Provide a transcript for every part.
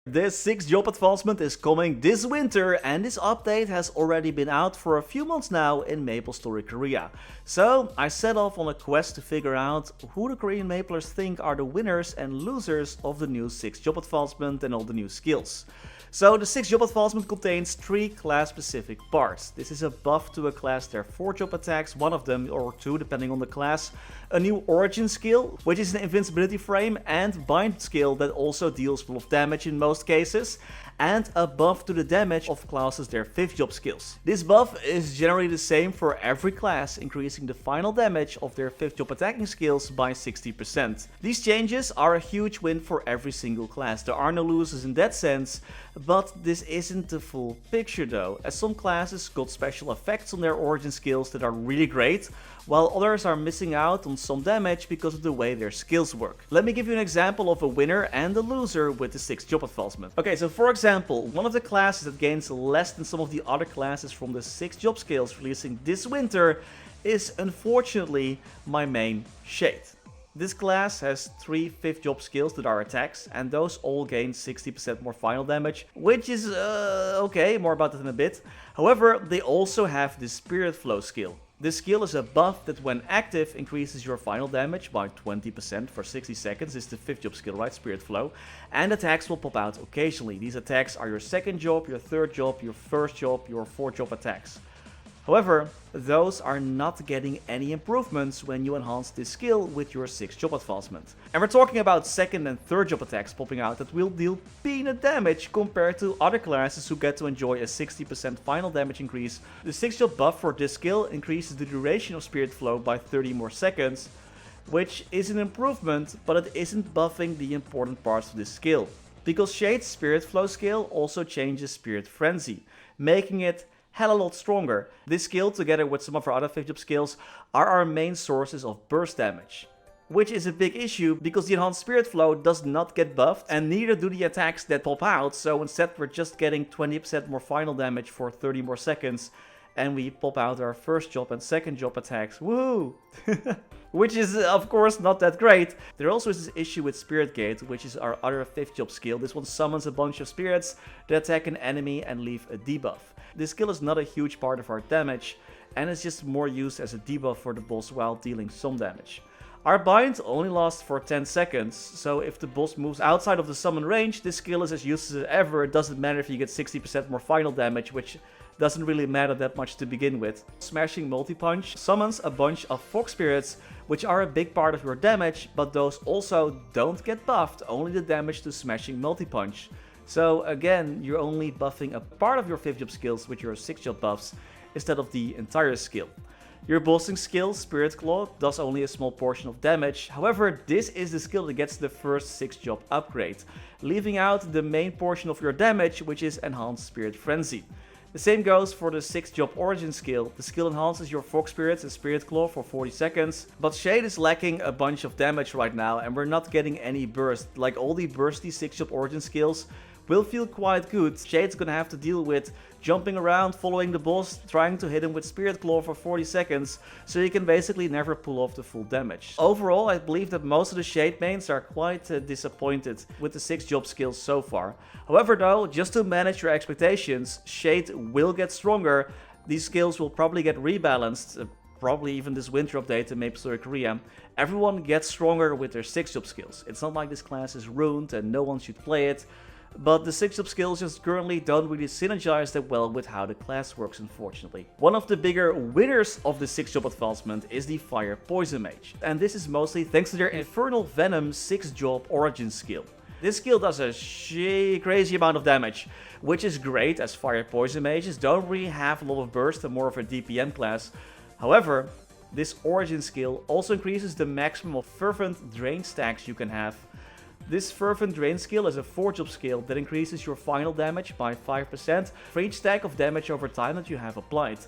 This 6th job advancement is coming this winter, and this update has already been out for a few months now in MapleStory Korea. So I set off on a quest to figure out who the Korean Maplers think are the winners and losers of the new 6th job advancement and all the new skills. So the 6th job advancement contains 3 class specific parts. This is a buff to a class their 4 job attacks, one of them or 2 depending on the class, a new origin skill, which is an invincibility frame, and bind skill that also deals full of damage in most cases, and a buff to the damage of classes their 5th job skills. This buff is generally the same for every class, increasing the final damage of their 5th job attacking skills by 60%. These changes are a huge win for every single class. There are no losers in that sense, but this isn't the full picture though, as some classes got special effects on their origin skills that are really great, while others are missing out on some damage because of the way their skills work. Let me give you an example of a winner and a loser with the 6th job advancement. Okay, so for example, one of the classes that gains less than some of the other classes from the 6th job skills releasing this winter is unfortunately my main Shade. This class has 3 5th job skills that are attacks, and those all gain 60% more final damage, which is okay, more about that in a bit. However, they also have the Spirit Flow skill. This skill is a buff that when active increases your final damage by 20% for 60 seconds. This is the 5th job skill, right? Spirit Flow. And attacks will pop out occasionally. These attacks are your 2nd job, your 3rd job, your 1st job, your 4th job attacks. However, those are not getting any improvements when you enhance this skill with your 6th job advancement. And we're talking about 2nd and 3rd job attacks popping out that will deal peanut damage compared to other classes who get to enjoy a 60% final damage increase. The 6th job buff for this skill increases the duration of Spirit Flow by 30 more seconds, which is an improvement, but it isn't buffing the important parts of this skill. Because Shade's Spirit Flow skill also changes Spirit Frenzy, making it hell a lot stronger. This skill, together with some of our other 5th job skills, are our main sources of burst damage. Which is a big issue because the enhanced Spirit Flow does not get buffed, and neither do the attacks that pop out, so instead we're just getting 20% more final damage for 30 more seconds, and we pop out our 1st job and 2nd job attacks. Woohoo! Which is of course not that great. There also is this issue with Spirit Gate, which is our other 5th job skill. This one summons a bunch of spirits that attack an enemy and leave a debuff. This skill is not a huge part of our damage, and is just more used as a debuff for the boss while dealing some damage. Our bind only lasts for 10 seconds, so if the boss moves outside of the summon range, this skill is as useless as ever. It doesn't matter if you get 60% more final damage, which doesn't really matter that much to begin with. Smashing Multi-Punch summons a bunch of Fox Spirits, which are a big part of your damage, but those also don't get buffed, only the damage to Smashing Multi-Punch. So again, you're only buffing a part of your 5th job skills with your 6th job buffs, instead of the entire skill. Your bossing skill, Spirit Claw, does only a small portion of damage. However, this is the skill that gets the first 6th job upgrade, leaving out the main portion of your damage, which is Enhanced Spirit Frenzy. The same goes for the 6th job origin skill. The skill enhances your Fox Spirits and Spirit Claw for 40 seconds, but Shade is lacking a bunch of damage right now, and we're not getting any burst. Like all the bursty 6th job origin skills will feel quite good. Shade's gonna have to deal with jumping around, following the boss, trying to hit him with Spirit Claw for 40 seconds, so you can basically never pull off the full damage. Overall, I believe that most of the Shade mains are quite disappointed with the 6th job skills so far. However though, just to manage your expectations, Shade will get stronger. These skills will probably get rebalanced, probably even this winter update in MapleStory Korea. Everyone gets stronger with their 6th job skills. It's not like this class is ruined and no one should play it. But the 6th job skills just currently don't really synergize that well with how the class works, unfortunately. One of the bigger winners of the 6th job advancement is the Fire Poison Mage, and this is mostly thanks to their Infernal Venom 6th job origin skill. This skill does a crazy amount of damage, which is great as Fire Poison Mages don't really have a lot of burst and more of a DPM class. However, this origin skill also increases the maximum of Fervent Drain stacks you can have. This Fervent Drain skill is a 4th job skill that increases your final damage by 5% for each stack of damage over time that you have applied.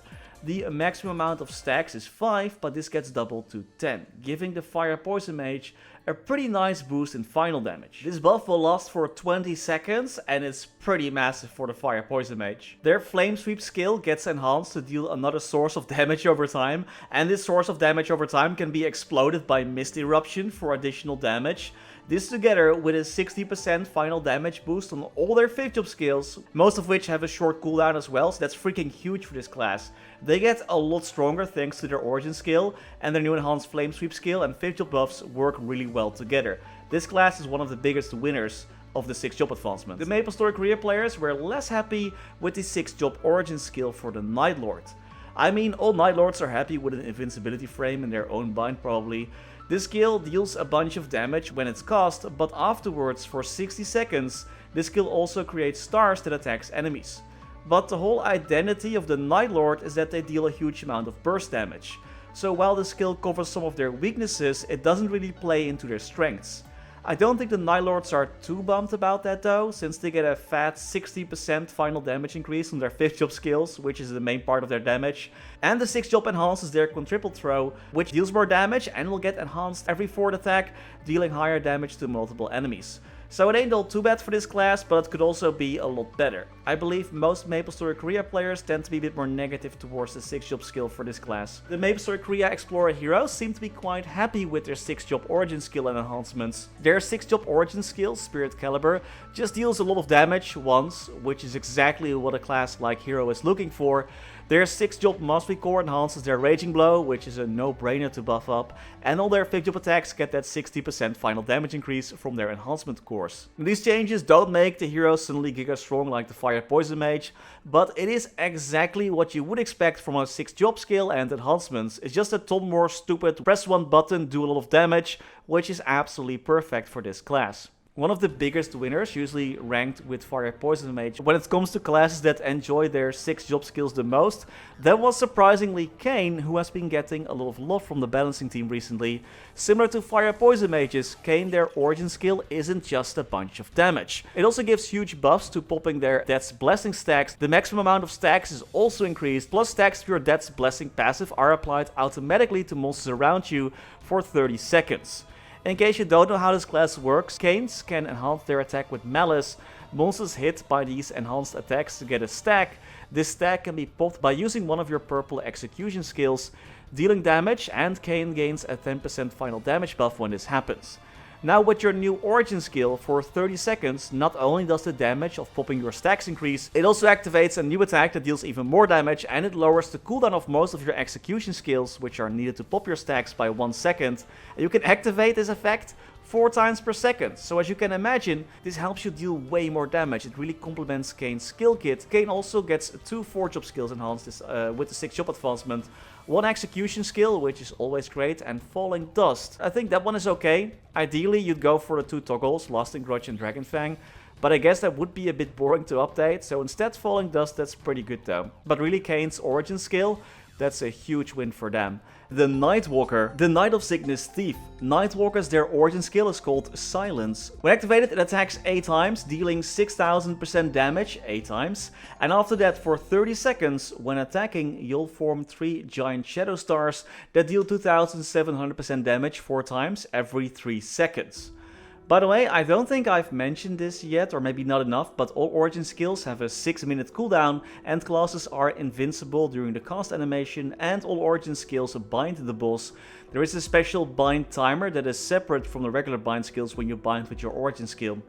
The maximum amount of stacks is 5, but this gets doubled to 10, giving the Fire Poison Mage a pretty nice boost in final damage. This buff will last for 20 seconds and it's pretty massive for the Fire Poison Mage. Their Flame Sweep skill gets enhanced to deal another source of damage over time, and this source of damage over time can be exploded by Mist Eruption for additional damage. This together with a 60% final damage boost on all their 5th job skills, most of which have a short cooldown as well, so that's freaking huge for this class. They get a lot stronger thanks to their origin skill, and their new enhanced Flame Sweep skill and 5th job buffs work really well together. This class is one of the biggest winners of the 6th job advancement. The MapleStory Korea players were less happy with the 6th job origin skill for the Night Lord. I mean, all Night Lords are happy with an invincibility frame in their own bind probably. This skill deals a bunch of damage when it's cast, but afterwards for 60 seconds, this skill also creates stars that attacks enemies. But the whole identity of the Night Lord is that they deal a huge amount of burst damage. So while the skill covers some of their weaknesses, it doesn't really play into their strengths. I don't think the Night Lords are too bummed about that though, since they get a fat 60% final damage increase on their 5th job skills, which is the main part of their damage. And the 6th job enhances their quintuple throw, which deals more damage and will get enhanced every 4th attack, dealing higher damage to multiple enemies. So it ain't all too bad for this class, but it could also be a lot better. I believe most MapleStory Korea players tend to be a bit more negative towards the 6th job skill for this class. The MapleStory Korea Explorer heroes seem to be quite happy with their 6th job origin skill and enhancements. Their 6th job origin skill, Spirit Caliber, just deals a lot of damage once, which is exactly what a class like hero is looking for. Their 6th job Mastery Core enhances their Raging Blow, which is a no-brainer to buff up, and all their 5th job attacks get that 60% final damage increase from their enhancement cores. These changes don't make the hero suddenly giga strong like the Fire Poison Mage, but it is exactly what you would expect from a 6th job skill and enhancements. It's just a ton more stupid, press one button, do a lot of damage, which is absolutely perfect for this class. One of the biggest winners, usually ranked with Fire Poison Mage, when it comes to classes that enjoy their 6th job skills the most, that was surprisingly Kayn, who has been getting a lot of love from the balancing team recently. Similar to Fire Poison Mages, Kayn, their origin skill isn't just a bunch of damage. It also gives huge buffs to popping their Death's Blessing stacks. The maximum amount of stacks is also increased, plus stacks of your Death's Blessing passive are applied automatically to monsters around you for 30 seconds. In case you don't know how this class works, Kayns can enhance their attack with Malice. Monsters hit by these enhanced attacks to get a stack. This stack can be popped by using one of your purple execution skills, dealing damage, and Kayn gains a 10% final damage buff when this happens. Now with your new origin skill, for 30 seconds, not only does the damage of popping your stacks increase, it also activates a new attack that deals even more damage, and it lowers the cooldown of most of your execution skills, which are needed to pop your stacks, by 1 second. And you can activate this effect 4 times per second. So as you can imagine, this helps you deal way more damage. It really complements Kayn's skill kit. Kayn also gets 2 4th job skills enhanced with the 6th job advancement. 1 execution skill, which is always great, and Falling Dust. I think that one is okay. Ideally, you'd go for the 2 toggles, Lasting Grudge and Dragonfang. But I guess that would be a bit boring to update, so instead Falling Dust, that's pretty good though. But really Kayn's origin skill, that's a huge win for them. The Nightwalker, the Night of Sickness Thief. Nightwalkers, their origin skill is called Silence. When activated, it attacks 8 times, dealing 6000% damage 8 times. And after that, for 30 seconds, when attacking, you'll form 3 giant shadow stars that deal 2700% damage 4 times every 3 seconds. By the way, I don't think I've mentioned this yet, or maybe not enough, but all origin skills have a 6-minute cooldown, and classes are invincible during the cast animation, and all origin skills bind the boss. There is a special bind timer that is separate from the regular bind skills when you bind with your origin skill.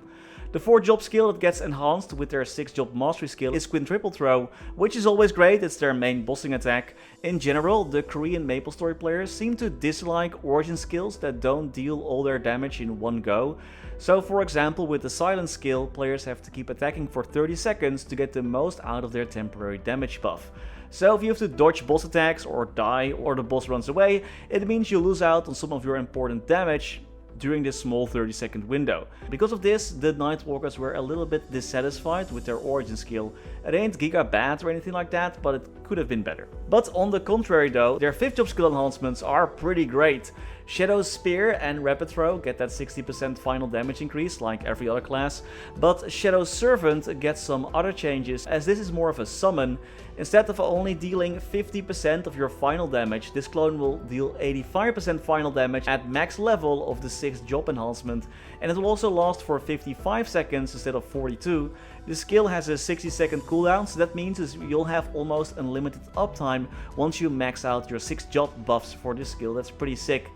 The 4th job skill that gets enhanced with their 6th job mastery skill is Quintuple Throw, which is always great, it's their main bossing attack. In general, the Korean MapleStory players seem to dislike origin skills that don't deal all their damage in one go. So for example, with the Silence skill, players have to keep attacking for 30 seconds to get the most out of their temporary damage buff. So if you have to dodge boss attacks or die or the boss runs away, it means you lose out on some of your important damage during this small 30-second window. Because of this, the Nightwalkers were a little bit dissatisfied with their origin skill. It ain't giga bad or anything like that, but it could have been better. But on the contrary though, their 5th job skill enhancements are pretty great. Shadow's Spear and Rapid Throw get that 60% final damage increase like every other class, but Shadow's Servant gets some other changes as this is more of a summon. Instead of only dealing 50% of your final damage, this clone will deal 85% final damage at max level of the 6th job enhancement, and it will also last for 55 seconds instead of 42. The skill has a 60-second cooldown, so that means you'll have almost unlimited uptime once you max out your 6 job buffs for this skill. That's pretty sick.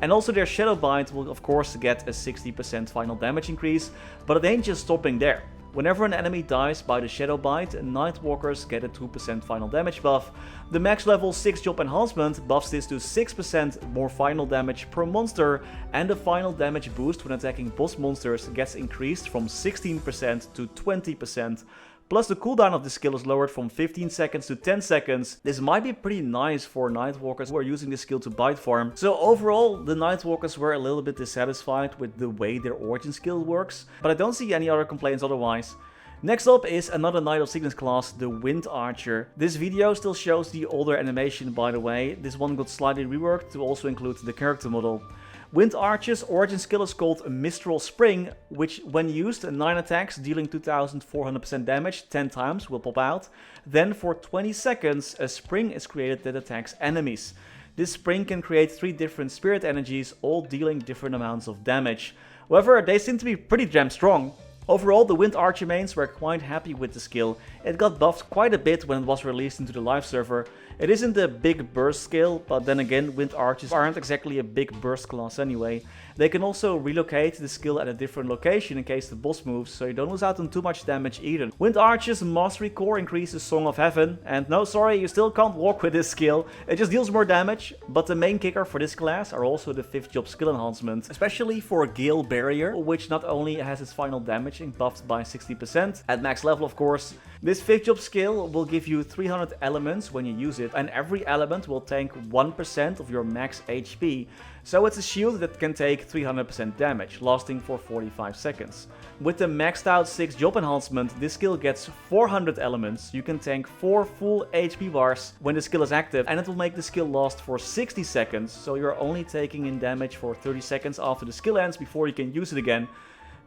And also their Shadow Bite will of course get a 60% final damage increase, but it ain't just stopping there. Whenever an enemy dies by the Shadow Bite, Nightwalkers get a 2% final damage buff. The max level 6 job enhancement buffs this to 6% more final damage per monster, and the final damage boost when attacking boss monsters gets increased from 16% to 20%. Plus the cooldown of the skill is lowered from 15 seconds to 10 seconds. This might be pretty nice for Nightwalkers who are using this skill to bite farm. So overall, the Nightwalkers were a little bit dissatisfied with the way their origin skill works, but I don't see any other complaints otherwise. Next up is another Knight of Sickness class, the Wind Archer. This video still shows the older animation by the way. This one got slightly reworked to also include the character model. Wind Archer's origin skill is called Mistral Spring, which when used 9 attacks dealing 2400% damage 10 times will pop out. Then for 20 seconds a spring is created that attacks enemies. This spring can create 3 different spirit energies, all dealing different amounts of damage. However, they seem to be pretty damn strong. Overall, the Wind Archer mains were quite happy with the skill. It got buffed quite a bit when it was released into the live server. It isn't a big burst skill, but then again, Wind Archers aren't exactly a big burst class anyway. They can also relocate the skill at a different location in case the boss moves, so you don't lose out on too much damage either. Wind Archer's Mastery Core increases Song of Heaven, and no sorry, you still can't walk with this skill. It just deals more damage, but the main kicker for this class are also the 5th job skill enhancement, especially for Gale Barrier, which not only has its final damage buffed by 60%, at max level of course. This 5th job skill will give you 300 elements when you use it, and every element will tank 1% of your max HP. So it's a shield that can take 300% damage, lasting for 45 seconds. With the maxed out 6th job enhancement, this skill gets 400 elements. You can tank 4 full HP bars when the skill is active, and it will make the skill last for 60 seconds, so you're only taking in damage for 30 seconds after the skill ends before you can use it again.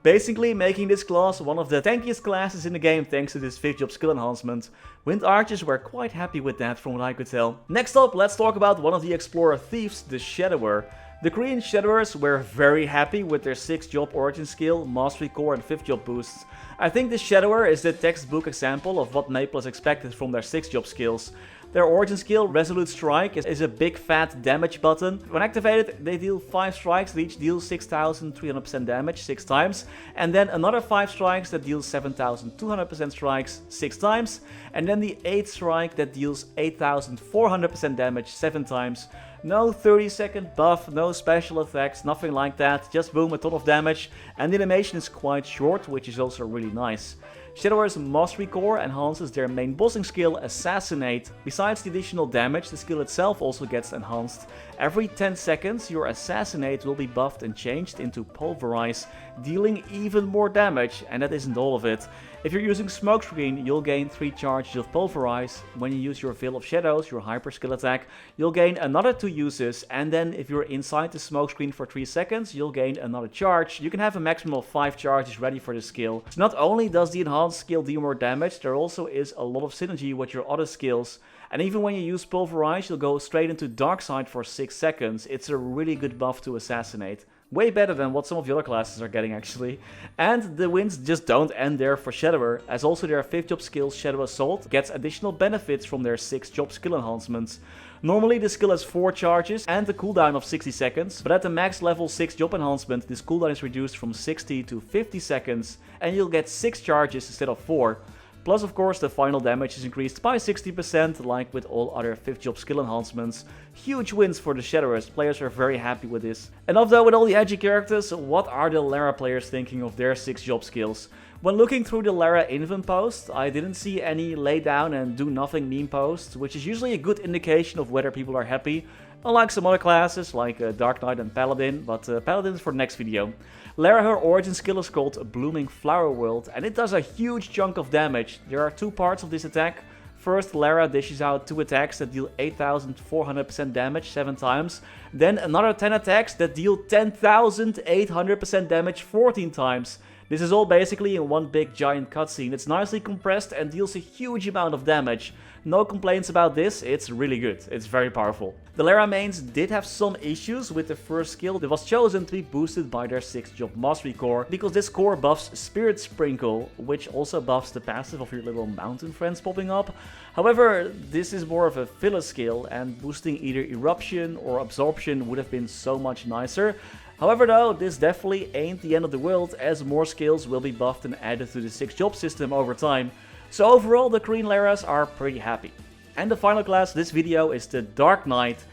Basically making this class one of the tankiest classes in the game thanks to this 5th job skill enhancement. Wind Archers were quite happy with that from what I could tell. Next up, let's talk about one of the Explorer Thieves, the Shadower. The Korean Shadowers were very happy with their 6th job origin skill, Mastery Core and 5th job boosts. I think the Shadower is the textbook example of what Maple is expected from their 6th job skills. Their origin skill, Resolute Strike, is a big fat damage button. When activated, they deal 5 strikes that each deal 6300% damage 6 times, and then another 5 strikes that deals 7200% strikes 6 times, and then the 8th strike that deals 8400% damage 7 times. No 30-second buff, no special effects, nothing like that, just boom, a ton of damage, and the animation is quite short, which is also really nice. Shadower's Mastery Core enhances their main bossing skill, Assassinate. Besides the additional damage, the skill itself also gets enhanced. Every 10 seconds, your Assassinate will be buffed and changed into Pulverize, dealing even more damage, and that isn't all of it. If you're using Smokescreen, you'll gain 3 charges of Pulverize. When you use your Veil of Shadows, your hyper skill attack, you'll gain another 2 uses, and then if you're inside the Smokescreen for 3 seconds, you'll gain another charge. You can have a maximum of 5 charges ready for this skill. So not only does the enhanced skill deal more damage, there also is a lot of synergy with your other skills. And even when you use Pulverize, you'll go straight into Dark Side for 6 seconds. It's a really good buff to Assassinate. Way better than what some of the other classes are getting actually. And the wins just don't end there for Shadower, as also their 5th job skill Shadow Assault gets additional benefits from their 6th job skill enhancements. Normally the skill has 4 charges and a cooldown of 60 seconds, but at the max level 6 job enhancement this cooldown is reduced from 60 to 50 seconds and you'll get 6 charges instead of 4. Plus of course the final damage is increased by 60% like with all other 5th job skill enhancements. Huge wins for the Shadowers, players are very happy with this. Enough though with all the edgy characters, what are the Lara players thinking of their 6 job skills? When looking through the Lara Invent post, I didn't see any lay down and do nothing meme posts, which is usually a good indication of whether people are happy. Unlike some other classes like Dark Knight and Paladin, but Paladin is for the next video. Lara, her origin skill is called Blooming Flower World and it does a huge chunk of damage. There are 2 parts of this attack. First, Lara dishes out 2 attacks that deal 8400% damage 7 times, then another 10 attacks that deal 10,800% damage 14 times. This is all basically in one big giant cutscene. It's nicely compressed and deals a huge amount of damage. No complaints about this, it's really good, it's very powerful. The Lara mains did have some issues with the first skill that was chosen to be boosted by their 6th job mastery core, because this core buffs Spirit Sprinkle, which also buffs the passive of your little mountain friends popping up. However, this is more of a filler skill, and boosting either Eruption or Absorption would have been so much nicer. However though, this definitely ain't the end of the world, as more skills will be buffed and added to the 6th job system over time. So overall, the Korean Laras are pretty happy. And the final class this video is the Dark Knight.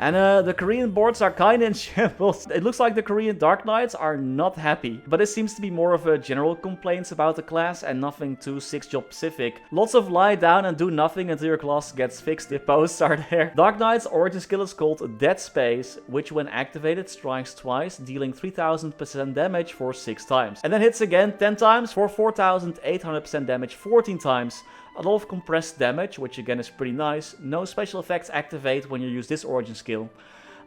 And the Korean boards are kinda in shambles. It looks like the Korean Dark Knights are not happy. But it seems to be more of a general complaints about the class and nothing too 6th job specific. Lots of lie down and do nothing until your class gets fixed. The posts are there. Dark Knight's origin skill is called Dead Space, which when activated strikes twice, dealing 3000% damage for 6 times. And then hits again 10 times for 4800% damage 14 times. A lot of compressed damage, which again is pretty nice. No special effects activate when you use this origin skill.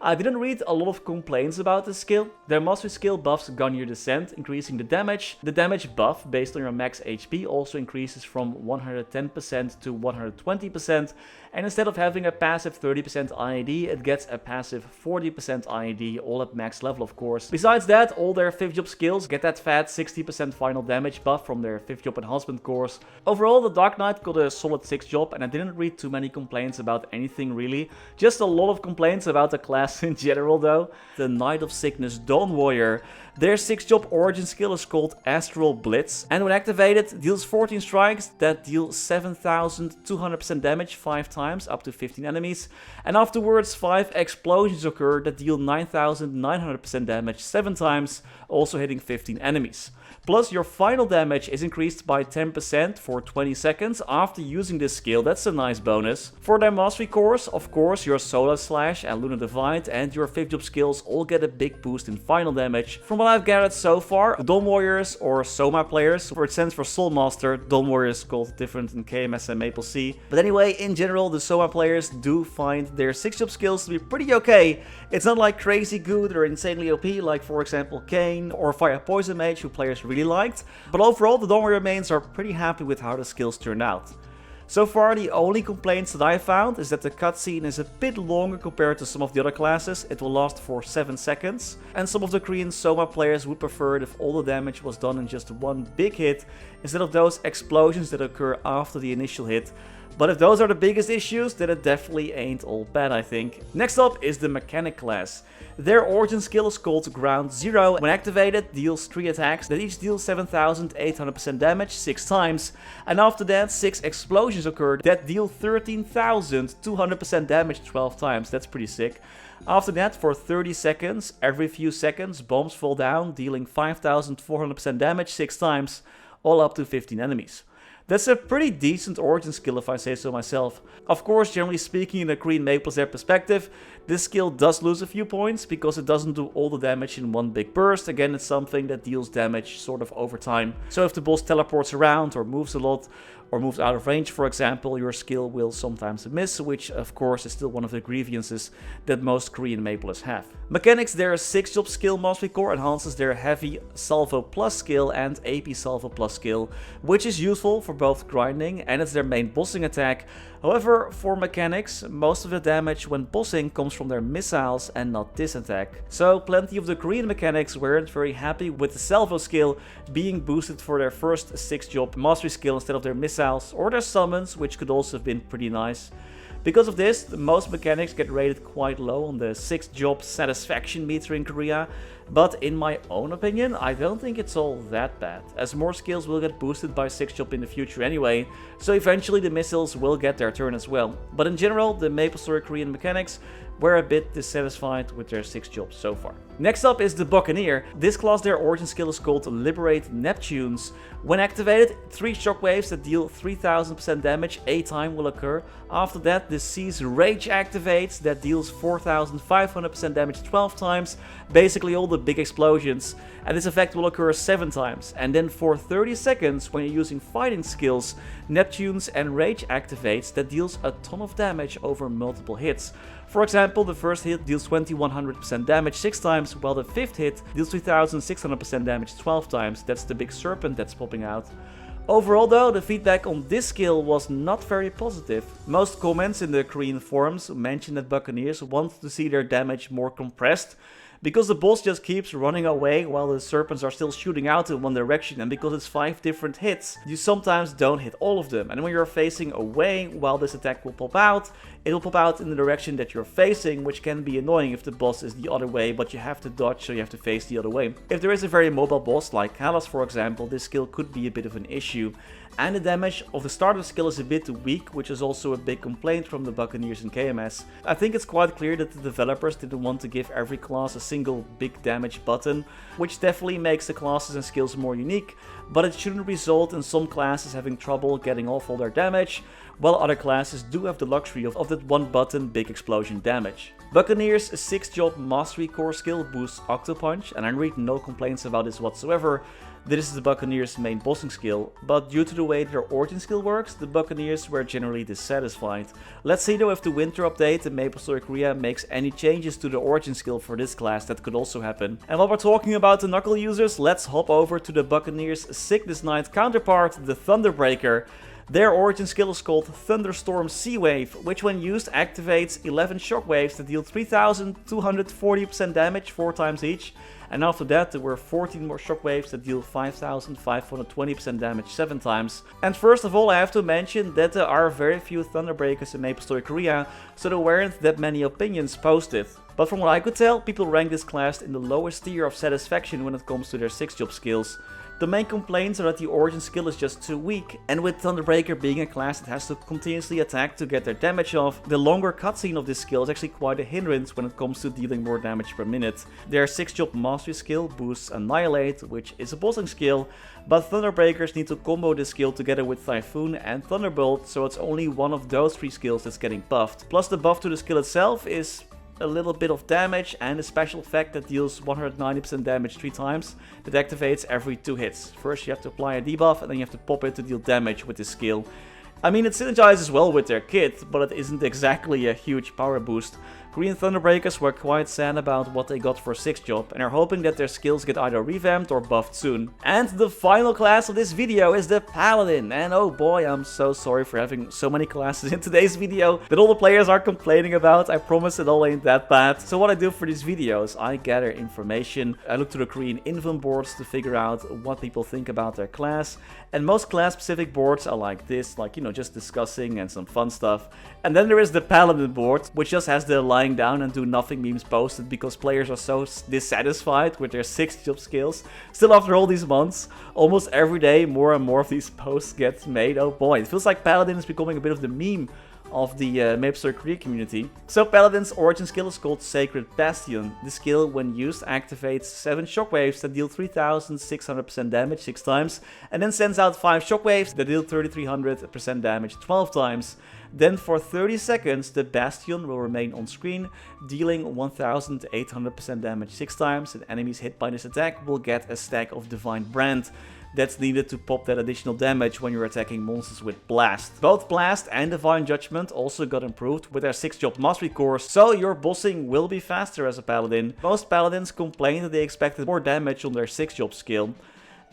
I didn't read a lot of complaints about this skill. Their mastery skill buffs Gun Your Descent, increasing the damage. The damage buff based on your max HP also increases from 110% to 120%. And instead of having a passive 30% IAD, it gets a passive 40% IAD, all at max level of course. Besides that, all their 5th job skills get that fat 60% final damage buff from their 5th job enhancement cores. Overall, the Dark Knight got a solid 6th job, and I didn't read too many complaints about anything really. Just a lot of complaints about the class in general though. The Knight of Sickness Dawn Warrior. Their 6th job origin skill is called Astral Blitz, and when activated deals 14 strikes that deal 7200% damage 5 times up to 15 enemies, and afterwards 5 explosions occur that deal 9900% damage 7 times, also hitting 15 enemies. Plus, your final damage is increased by 10% for 20 seconds after using this skill. That's a nice bonus. For their mastery cores, of course, your Solar Slash and Lunar Divide and your 5th job skills all get a big boost in final damage. From what I've gathered so far, Dawn Warriors or Soma players, where it stands for Soul Master, Dawn Warriors called different in KMS and MapleC. But anyway, in general, the Soma players do find their 6th job skills to be pretty okay. It's not like crazy good or insanely OP like for example Kane or Fire Poison Mage, who players really liked, but overall the Dawn Warrior mains are pretty happy with how the skills turned out. So far, the only complaints that I found is that the cutscene is a bit longer compared to some of the other classes. It will last for 7 seconds, and some of the Korean Soma players would prefer it if all the damage was done in just one big hit, instead of those explosions that occur after the initial hit. But if those are the biggest issues, then it definitely ain't all bad, I think. Next up is the Mechanic class. Their origin skill is called Ground Zero. When activated, deals 3 attacks that each deal 7800% damage 6 times. And after that, 6 explosions occur that deal 13,200% damage 12 times. That's pretty sick. After that, for 30 seconds, every few seconds, bombs fall down, dealing 5400% damage 6 times, all up to 15 enemies. That's a pretty decent origin skill if I say so myself. Of course, generally speaking, in a Korean MapleStory perspective, this skill does lose a few points because it doesn't do all the damage in one big burst. Again, it's something that deals damage sort of over time. So if the boss teleports around or moves a lot, or moves out of range for example, your skill will sometimes miss, which of course is still one of the grievances that most Korean Maplers have. Mechanics, their 6th job skill mastery core enhances their heavy salvo plus skill and AP salvo plus skill, which is useful for both grinding and it's their main bossing attack. However, for mechanics, most of the damage when bossing comes from their missiles and not this attack. So plenty of the Korean mechanics weren't very happy with the salvo skill being boosted for their first 6th job mastery skill instead of their missiles or their summons, which could also have been pretty nice. Because of this, most mechanics get rated quite low on the 6th job satisfaction meter in Korea, but in my own opinion, I don't think it's all that bad, as more skills will get boosted by 6th job in the future anyway, so eventually the missiles will get their turn as well. But in general, the MapleStory Korean mechanics were a bit dissatisfied with their 6th job so far. Next up is the Buccaneer. This class, their origin skill is called Liberate Neptunes. When activated, 3 shockwaves that deal 3000% damage a time will occur. After that, the Seize Rage activates that deals 4500% damage 12 times. Basically all the with big explosions, and this effect will occur 7 times. And then for 30 seconds, when you're using fighting skills, Neptune's Enrage activates that deals a ton of damage over multiple hits. For example, the first hit deals 2100% damage 6 times, while the 5th hit deals 3600% damage 12 times. That's the big serpent that's popping out. Overall though, the feedback on this skill was not very positive. Most comments in the Korean forums mention that Buccaneers want to see their damage more compressed, because the boss just keeps running away while the serpents are still shooting out in one direction, and because it's 5 different hits, you sometimes don't hit all of them. And when you're facing away while this attack will pop out, it will pop out in the direction that you're facing, which can be annoying if the boss is the other way, but you have to dodge, so you have to face the other way. If there is a very mobile boss like Kalas for example, this skill could be a bit of an issue. And the damage of the starter skill is a bit weak, which is also a big complaint from the Buccaneers in KMS. I think it's quite clear that the developers didn't want to give every class a single big damage button, which definitely makes the classes and skills more unique, but it shouldn't result in some classes having trouble getting off all their damage, while other classes do have the luxury of that one button big explosion damage. Buccaneers' 6-job Mastery Core skill boosts Octopunch, and I read no complaints about this whatsoever. This is the Buccaneers' main bossing skill, but due to the way their origin skill works, the Buccaneers were generally dissatisfied. Let's see though if the winter update in MapleStory Korea makes any changes to the origin skill for this class. That could also happen. And while we're talking about the knuckle users, let's hop over to the Buccaneers' Sickness Knight counterpart, the Thunderbreaker. Their origin skill is called Thunderstorm Sea Wave, which when used activates 11 shockwaves that deal 3240% damage 4 times each. And after that there were 14 more shockwaves that deal 5520% damage 7 times. And first of all, I have to mention that there are very few Thunderbreakers in MapleStory Korea, so there weren't that many opinions posted. But from what I could tell, people rank this class in the lowest tier of satisfaction when it comes to their 6-job skills. The main complaints are that the origin skill is just too weak, and with Thunderbreaker being a class that has to continuously attack to get their damage off, the longer cutscene of this skill is actually quite a hindrance when it comes to dealing more damage per minute. Their 6-job Mastery skill boosts Annihilate, which is a bossing skill, but Thunderbreakers need to combo this skill together with Typhoon and Thunderbolt, so it's only one of those 3 skills that's getting buffed. Plus the buff to the skill itself is a little bit of damage and a special effect that deals 190% damage 3 times that activates every 2 hits. First you have to apply a debuff and then you have to pop it to deal damage with this skill. I mean, it synergizes well with their kit, but it isn't exactly a huge power boost. Korean Thunderbreakers were quite sad about what they got for 6-job and are hoping that their skills get either revamped or buffed soon. And the final class of this video is the Paladin, and oh boy, I'm so sorry for having so many classes in today's video that all the players are complaining about. I promise it all ain't that bad. So what I do for these videos, I gather information, I look to the Korean invent boards to figure out what people think about their class, and most class specific boards are like this, like, you know, just discussing and some fun stuff. And then there is the Paladin board, which just has the lying down and do nothing memes posted because players are so dissatisfied with their 6-job skills. Still after all these months, almost every day more and more of these posts get made. Oh boy, it feels like Paladin is becoming a bit of the meme of the MapleStory Korea community. So Paladin's origin skill is called Sacred Bastion. The skill, when used, activates 7 shockwaves that deal 3600% damage 6 times, and then sends out 5 shockwaves that deal 3300% damage 12 times. Then for 30 seconds, the Bastion will remain on screen, dealing 1800% damage 6 times, and enemies hit by this attack will get a stack of Divine Brand that's needed to pop that additional damage when you're attacking monsters with Blast. Both Blast and Divine Judgment also got improved with their 6-job Mastery cores, so your bossing will be faster as a Paladin. Most Paladins complained that they expected more damage on their 6-job skill,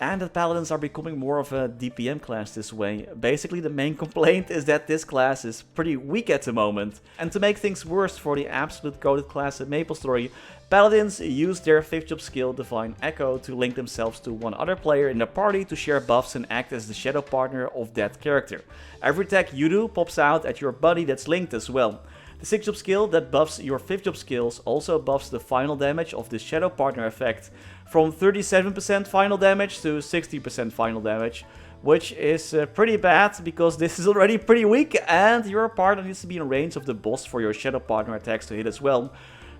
and that Paladins are becoming more of a DPM class this way. Basically, the main complaint is that this class is pretty weak at the moment. And to make things worse for the absolute goated class at MapleStory, Paladins use their 5th-job skill Divine Echo to link themselves to one other player in the party to share buffs and act as the shadow partner of that character. Every attack you do pops out at your buddy that's linked as well. The 6-job skill that buffs your 5th-job skills also buffs the final damage of this shadow partner effect from 37% final damage to 60% final damage, which is pretty bad because this is already pretty weak and your partner needs to be in range of the boss for your shadow partner attacks to hit as well.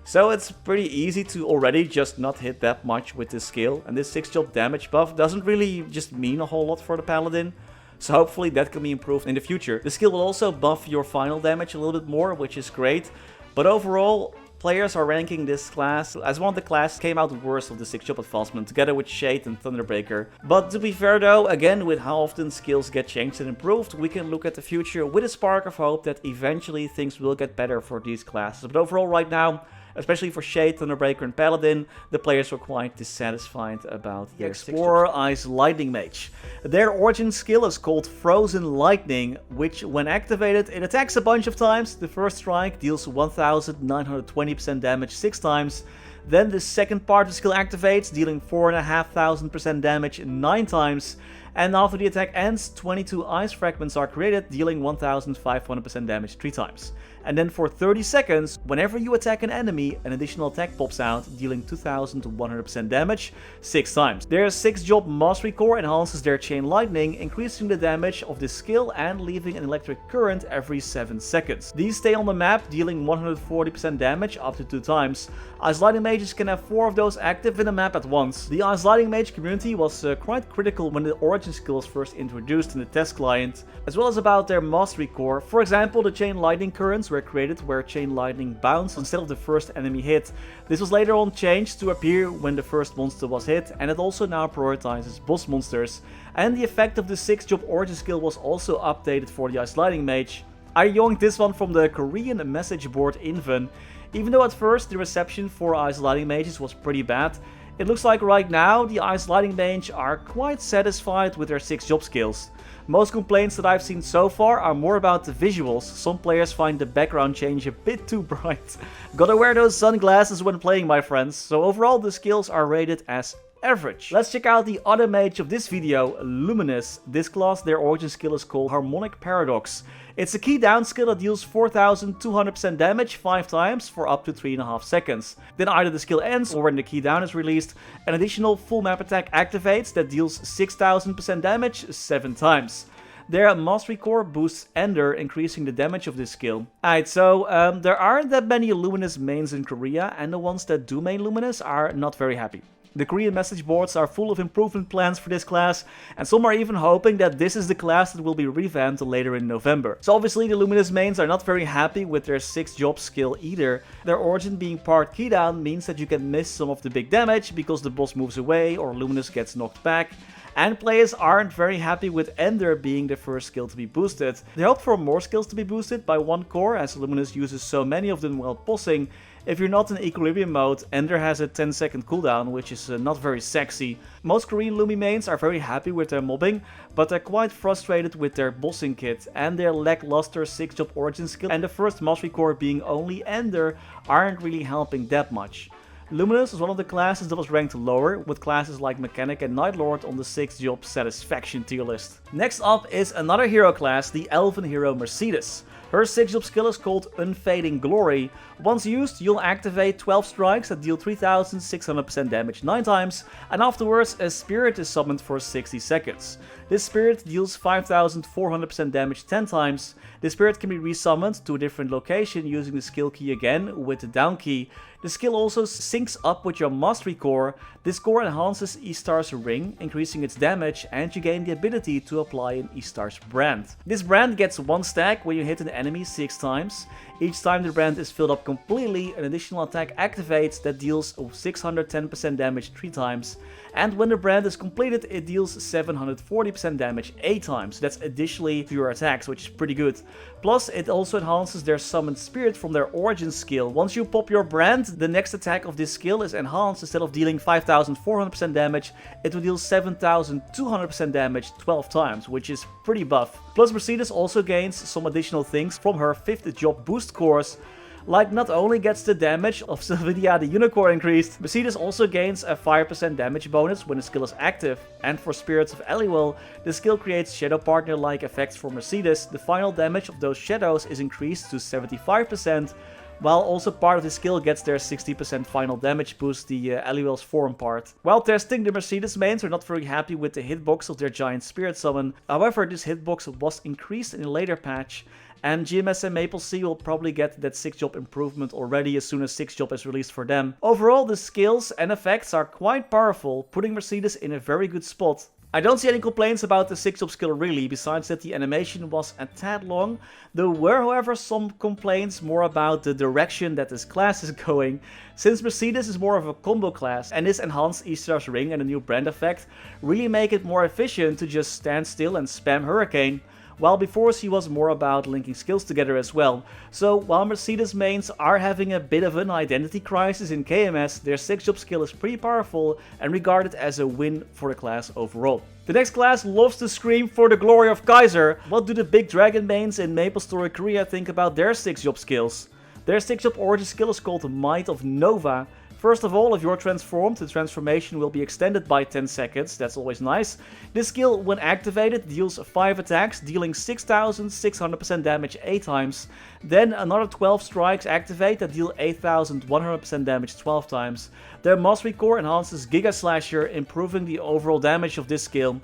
So it's pretty easy to already just not hit that much with this skill, and this 6-job damage buff doesn't really just mean a whole lot for the Paladin. So hopefully that can be improved in the future. The skill will also buff your final damage a little bit more, which is great. But overall, Players are ranking this class as one of the classes came out worst of the 6-job advancement, together with Shade and Thunderbreaker. But to be fair though, again, with how often skills get changed and improved, we can look at the future with a spark of hope that eventually things will get better for these classes. But overall right now, especially for Shade, Thunderbreaker and Paladin, the players were quite dissatisfied about the Explorer Ice Lightning Mage. Their origin skill is called Frozen Lightning, which when activated it attacks a bunch of times. The first strike deals 1920% damage 6 times. Then the second part of the skill activates, dealing 4500% damage 9 times. And after the attack ends, 22 ice fragments are created, dealing 1500% damage 3 times. And then for 30 seconds, whenever you attack an enemy, an additional attack pops out, dealing 2100% damage 6 times. Their 6-job Mastery Core enhances their Chain Lightning, increasing the damage of this skill and leaving an electric current every 7 seconds. These stay on the map, dealing 140% damage up to 2 times. Ice Lightning Mages can have 4 of those active in the map at once. The Ice Lightning Mage community was quite critical when the origin skill was first introduced in the test client, as well as about their Mastery Core. For example, the Chain Lightning currents were created where Chain Lightning bounced instead of the first enemy hit. This was later on changed to appear when the first monster was hit, and it also now prioritizes boss monsters. And the effect of the 6-job origin skill was also updated for the Ice Lightning Mage. I yoinked this one from the Korean message board Inven. Even though at first the reception for Ice Lightning Mages was pretty bad, it looks like right now the Ice Lightning Mage are quite satisfied with their 6-job skills. Most complaints that I've seen so far are more about the visuals. Some players find the background change a bit too bright. Gotta wear those sunglasses when playing, my friends. So overall the skills are rated as average. Let's check out the other mage of this video, Luminous. This class, their origin skill is called Harmonic Paradox. It's a key down skill that deals 4200% damage 5 times for up to 3.5 seconds. Then either the skill ends or when the key down is released, an additional full map attack activates that deals 6000% damage 7 times. Their Mastery Core boosts Ender, increasing the damage of this skill. Alright, so there aren't that many Luminous mains in Korea, and the ones that do main Luminous are not very happy. The Korean message boards are full of improvement plans for this class, and some are even hoping that this is the class that will be revamped later in November. So obviously the Luminous mains are not very happy with their 6-job skill either. Their origin being part key down means that you can miss some of the big damage because the boss moves away or Luminous gets knocked back. And players aren't very happy with Ender being the first skill to be boosted. They hope for more skills to be boosted by 1 core, as Luminous uses so many of them while bossing. If you're not in equilibrium mode, Ender has a 10-second cooldown, which is not very sexy. Most Korean Lumi mains are very happy with their mobbing, but they're quite frustrated with their bossing kit, and their lackluster 6-job origin skill and the first Mastery Core being only Ender aren't really helping that much. Luminous is one of the classes that was ranked lower, with classes like Mechanic and Night Lord on the 6-job satisfaction tier list. Next up is another hero class, the Elven hero Mercedes. Her 6-job skill is called Unfading Glory. Once used, you'll activate 12 strikes that deal 3600% damage 9 times, and afterwards a spirit is summoned for 60 seconds. This spirit deals 5400% damage 10 times. This spirit can be resummoned to a different location using the skill key again with the down key. The skill also syncs up with your Mastery Core. This core enhances E-Star's ring, increasing its damage, and you gain the ability to apply an E-Star's brand. This brand gets 1 stack when you hit an enemy 6 times. Each time the brand is filled up completely, an additional attack activates that deals 610% damage 3 times. And when the brand is completed, it deals 740% damage 8 times. That's additionally to your attacks, which is pretty good. Plus, it also enhances their summoned spirit from their origin skill. Once you pop your brand, the next attack of this skill is enhanced. Instead of dealing 5400% damage, it will deal 7200% damage 12 times, which is pretty buff. Plus, Mercedes also gains some additional things from her 5th job boost cores. Like, not only gets the damage of Sylvidia the Unicorn increased, Mercedes also gains a 5% damage bonus when the skill is active. And for Spirits of Eliwell, the skill creates Shadow Partner-like effects for Mercedes. The final damage of those shadows is increased to 75%, while also part of the skill gets their 60% final damage boost, the Eliwell's form part. While testing, the Mercedes mains are not very happy with the hitbox of their giant spirit summon. However, this hitbox was increased in a later patch, and GMS and MapleSea will probably get that 6th job improvement already as soon as 6th job is released for them. Overall, the skills and effects are quite powerful, putting Mercedes in a very good spot. I don't see any complaints about the 6th job skill really, besides that the animation was a tad long. There were however some complaints more about the direction that this class is going. Since Mercedes is more of a combo class, and this enhanced Easter's ring and a new brand effect really make it more efficient to just stand still and spam Hurricane, while before she was more about linking skills together as well. So while Mercedes mains are having a bit of an identity crisis in KMS, their 6th job skill is pretty powerful and regarded as a win for the class overall. The next class loves to scream for the glory of Kaiser. What do the big dragon mains in MapleStory Korea think about their 6th job skills? Their 6th job origin skill is called Might of Nova. First of all, if you're transformed, the transformation will be extended by 10 seconds, that's always nice. This skill, when activated, deals 5 attacks, dealing 6600% damage 8 times. Then another 12 strikes activate that deal 8100% damage 12 times. Their Mastery Core enhances Giga Slasher, improving the overall damage of this skill.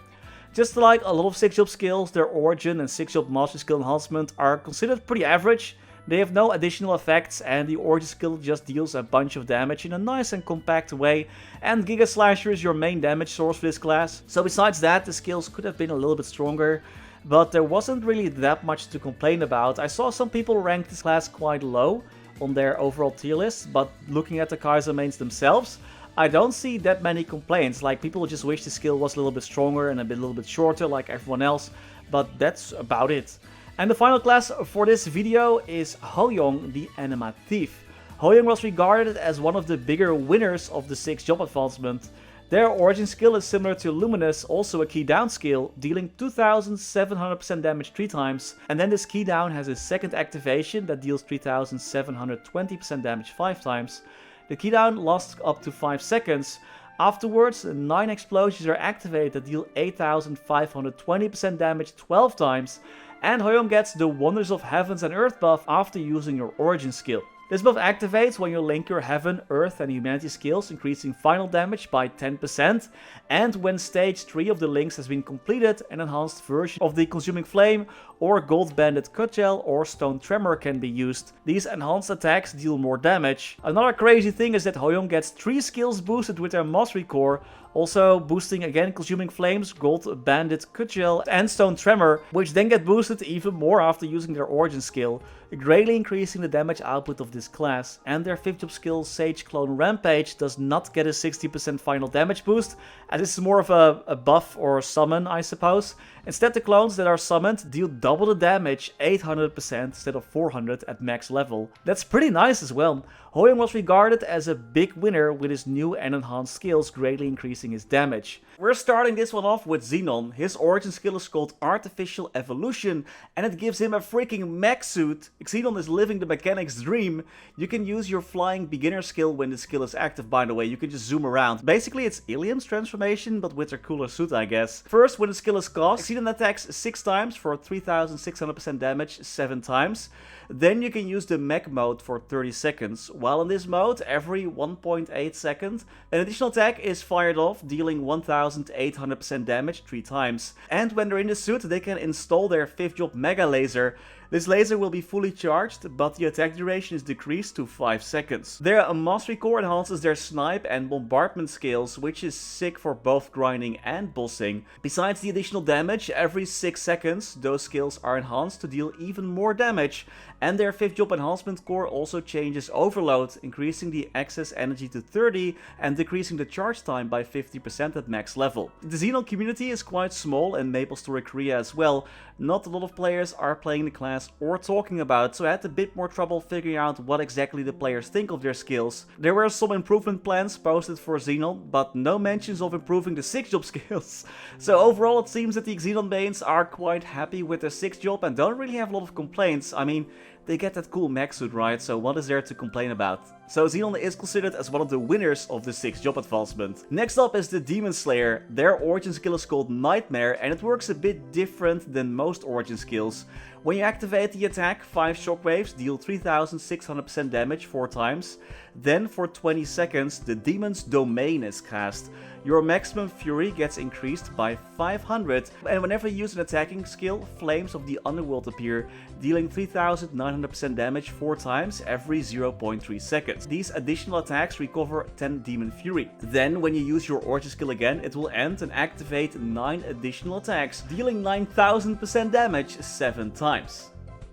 Just like a lot of 6th job skills, their origin and 6th job mastery skill enhancement are considered pretty average. They have no additional effects, and the origin skill just deals a bunch of damage in a nice and compact way, and Giga Slasher is your main damage source for this class. So besides that, the skills could have been a little bit stronger, but there wasn't really that much to complain about. I saw some people rank this class quite low on their overall tier list, but looking at the Kaiser mains themselves, I don't see that many complaints. Like, people just wish the skill was a little bit stronger and a little bit shorter like everyone else, but that's about it. And the final class for this video is Hoyoung, the Anima Thief. Hoyoung was regarded as one of the bigger winners of the 6th job advancement. Their origin skill is similar to Luminous, also a key down skill, dealing 2700% damage 3 times. And then this key down has a second activation that deals 3720% damage 5 times. The key down lasts up to 5 seconds. Afterwards, 9 explosions are activated that deal 8520% damage 12 times. And Hoyoung gets the Wonders of Heavens and Earth buff after using your origin skill. This buff activates when you link your Heaven, Earth and Humanity skills, increasing final damage by 10%, and when stage 3 of the links has been completed, an enhanced version of the Consuming Flame or Gold Banded Cudgel or Stone Tremor can be used. These enhanced attacks deal more damage. Another crazy thing is that Hoyoung gets 3 skills boosted with their Mastery Core, also boosting again Consuming Flames, Gold Banded Cudgel and Stone Tremor, which then get boosted even more after using their origin skill, greatly increasing the damage output of this class. And their 5th job skill Sage Clone Rampage does not get a 60% final damage boost, as this is more of a buff or summon, I suppose. Instead, the clones that are summoned deal double the damage, 800% instead of 400 at max level. That's pretty nice as well. Hoyoung was regarded as a big winner with his new and enhanced skills greatly increasing his damage. We're starting this one off with Xenon. His origin skill is called Artificial Evolution, and it gives him a freaking mech suit. Xenon is living the mechanic's dream. You can use your flying beginner skill when the skill is active, by the way. You can just zoom around. Basically, it's Ilium's transformation, but with a cooler suit, I guess. First, when the skill is cast, Xenon attacks 6 times for 3600% damage 7 times. Then you can use the mech mode for 30 seconds. While in this mode, every 1.8 seconds, an additional attack is fired off, dealing 1800% damage 3 times. And when they're in the suit, they can install their 5th job Mega Laser. This laser will be fully charged, but the attack duration is decreased to 5 seconds. Their Mastery Core enhances their Snipe and Bombardment skills, which is sick for both grinding and bossing. Besides the additional damage, every 6 seconds, those skills are enhanced to deal even more damage. And their 5th job Enhancement Core also changes Overload, increasing the excess energy to 30 and decreasing the charge time by 50% at max level. The Xenon community is quite small in MapleStory Korea as well. Not a lot of players are playing the class or talking about, so I had a bit more trouble figuring out what exactly the players think of their skills. There were some improvement plans posted for Xenon, but no mentions of improving the 6th job skills. So overall it seems that the Xenon mains are quite happy with their 6th job and don't really have a lot of complaints. I mean, they get that cool mech suit, right? So what is there to complain about? So Xenon is considered as one of the winners of the 6th job advancement. Next up is the Demon Slayer. Their origin skill is called Nightmare, and it works a bit different than most origin skills. When you activate the attack, 5 shockwaves deal 3600% damage 4 times. Then for 20 seconds, the Demon's Domain is cast. Your maximum fury gets increased by 500, and whenever you use an attacking skill, Flames of the Underworld appear, dealing 3900% damage 4 times every 0.3 seconds. These additional attacks recover 10 Demon Fury. Then when you use your Origin skill again, it will end and activate 9 additional attacks, dealing 9000% damage 7 times.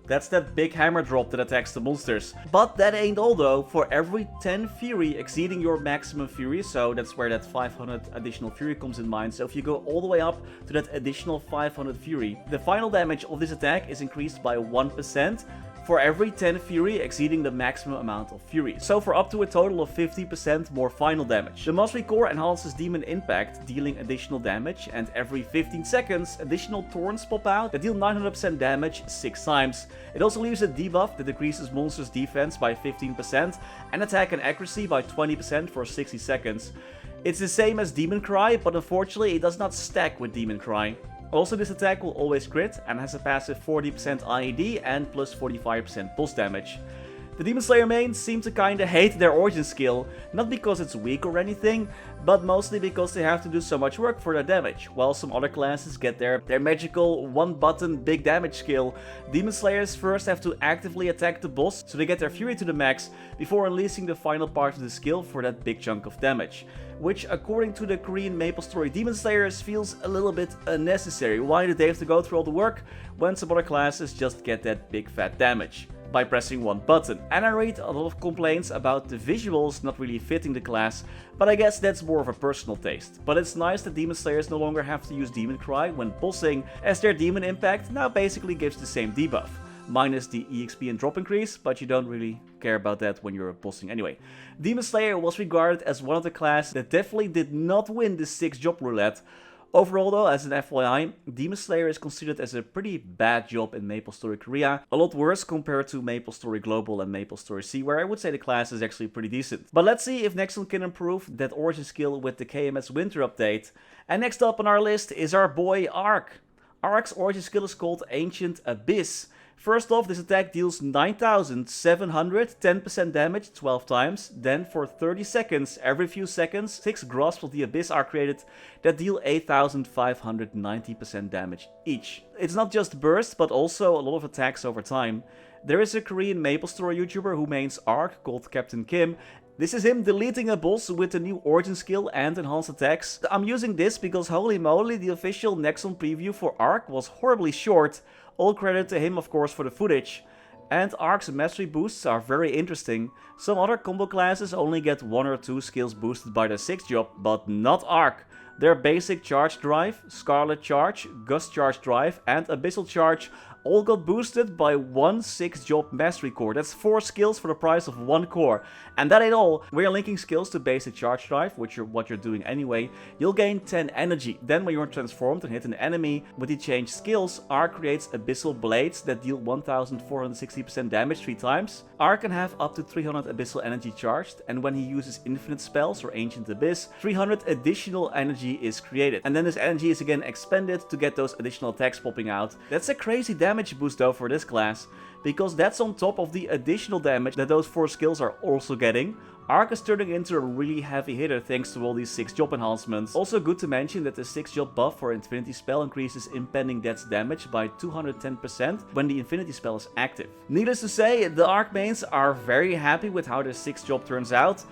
That's that big hammer drop that attacks the monsters. But that ain't all though. For every 10 fury exceeding your maximum fury, so that's where that 500 additional fury comes in mind. So if you go all the way up to that additional 500 fury, the final damage of this attack is increased by 1% for every 10 fury exceeding the maximum amount of fury. So for up to a total of 50% more final damage. The Mastery Core enhances Demon Impact, dealing additional damage, and every 15 seconds additional Thorns pop out that deal 900% damage 6 times. It also leaves a debuff that decreases monsters' defense by 15% and attack and accuracy by 20% for 60 seconds. It's the same as Demon Cry, but unfortunately it does not stack with Demon Cry. Also, this attack will always crit and has a passive 40% IED and plus 45% pulse damage. The Demon Slayer mains seem to kinda hate their Origin skill, not because it's weak or anything, but mostly because they have to do so much work for their damage. While some other classes get their magical one-button big damage skill, Demon Slayers first have to actively attack the boss so they get their fury to the max before unleashing the final part of the skill for that big chunk of damage. Which, according to the Korean MapleStory Demon Slayers, feels a little bit unnecessary. Why do they have to go through all the work when some other classes just get that big fat damage by pressing one button? And I read a lot of complaints about the visuals not really fitting the class, but I guess that's more of a personal taste. But it's nice that Demon Slayers no longer have to use Demon Cry when bossing, as their Demon Impact now basically gives the same debuff. Minus the EXP and drop increase, but you don't really care about that when you're bossing anyway. Demon Slayer was regarded as one of the classes that definitely did not win the 6 job roulette. Overall though, as an FYI, Demon Slayer is considered as a pretty bad job in MapleStory Korea. A lot worse compared to MapleStory Global and MapleStory C, where I would say the class is actually pretty decent. But let's see if Nexon can improve that Origin skill with the KMS Winter update. And next up on our list is our boy Ark. Ark's Origin skill is called Ancient Abyss. First off, this attack deals 9710% damage 12 times, then for 30 seconds, every few seconds, 6 Grasps of the Abyss are created that deal 8590% damage each. It's not just bursts, but also a lot of attacks over time. There is a Korean MapleStory YouTuber who mains Ark called Captain Kim. This is him deleting a boss with the new Origin skill and enhanced attacks. I'm using this because holy moly, the official Nexon preview for Ark was horribly short. All credit to him of course for the footage. And Ark's mastery boosts are very interesting. Some other combo classes only get 1 or 2 skills boosted by the 6th job, but not Ark. Their basic Charge Drive, Scarlet Charge, Gust Charge Drive and Abyssal Charge all got boosted by 1 6th job mastery core. That's 4 skills for the price of 1 core. And that ain't all. When you're linking skills to basic Charge Drive, which what you're doing anyway, you'll gain 10 energy. Then when you're transformed and hit an enemy with the changed skills, Ark creates Abyssal Blades that deal 1460% damage 3 times. Ark can have up to 300 Abyssal energy charged, and when he uses infinite spells or Ancient Abyss, 300 additional energy is created. And then this energy is again expended to get those additional attacks popping out. That's a crazy damage boost though for this class, because that's on top of the additional damage that those 4 skills are also getting. Ark is turning into a really heavy hitter thanks to all these 6 job enhancements. Also good to mention that the 6 job buff for Infinity Spell increases impending death's damage by 210% when the Infinity Spell is active. Needless to say, the Ark mains are very happy with how their 6 job turns out,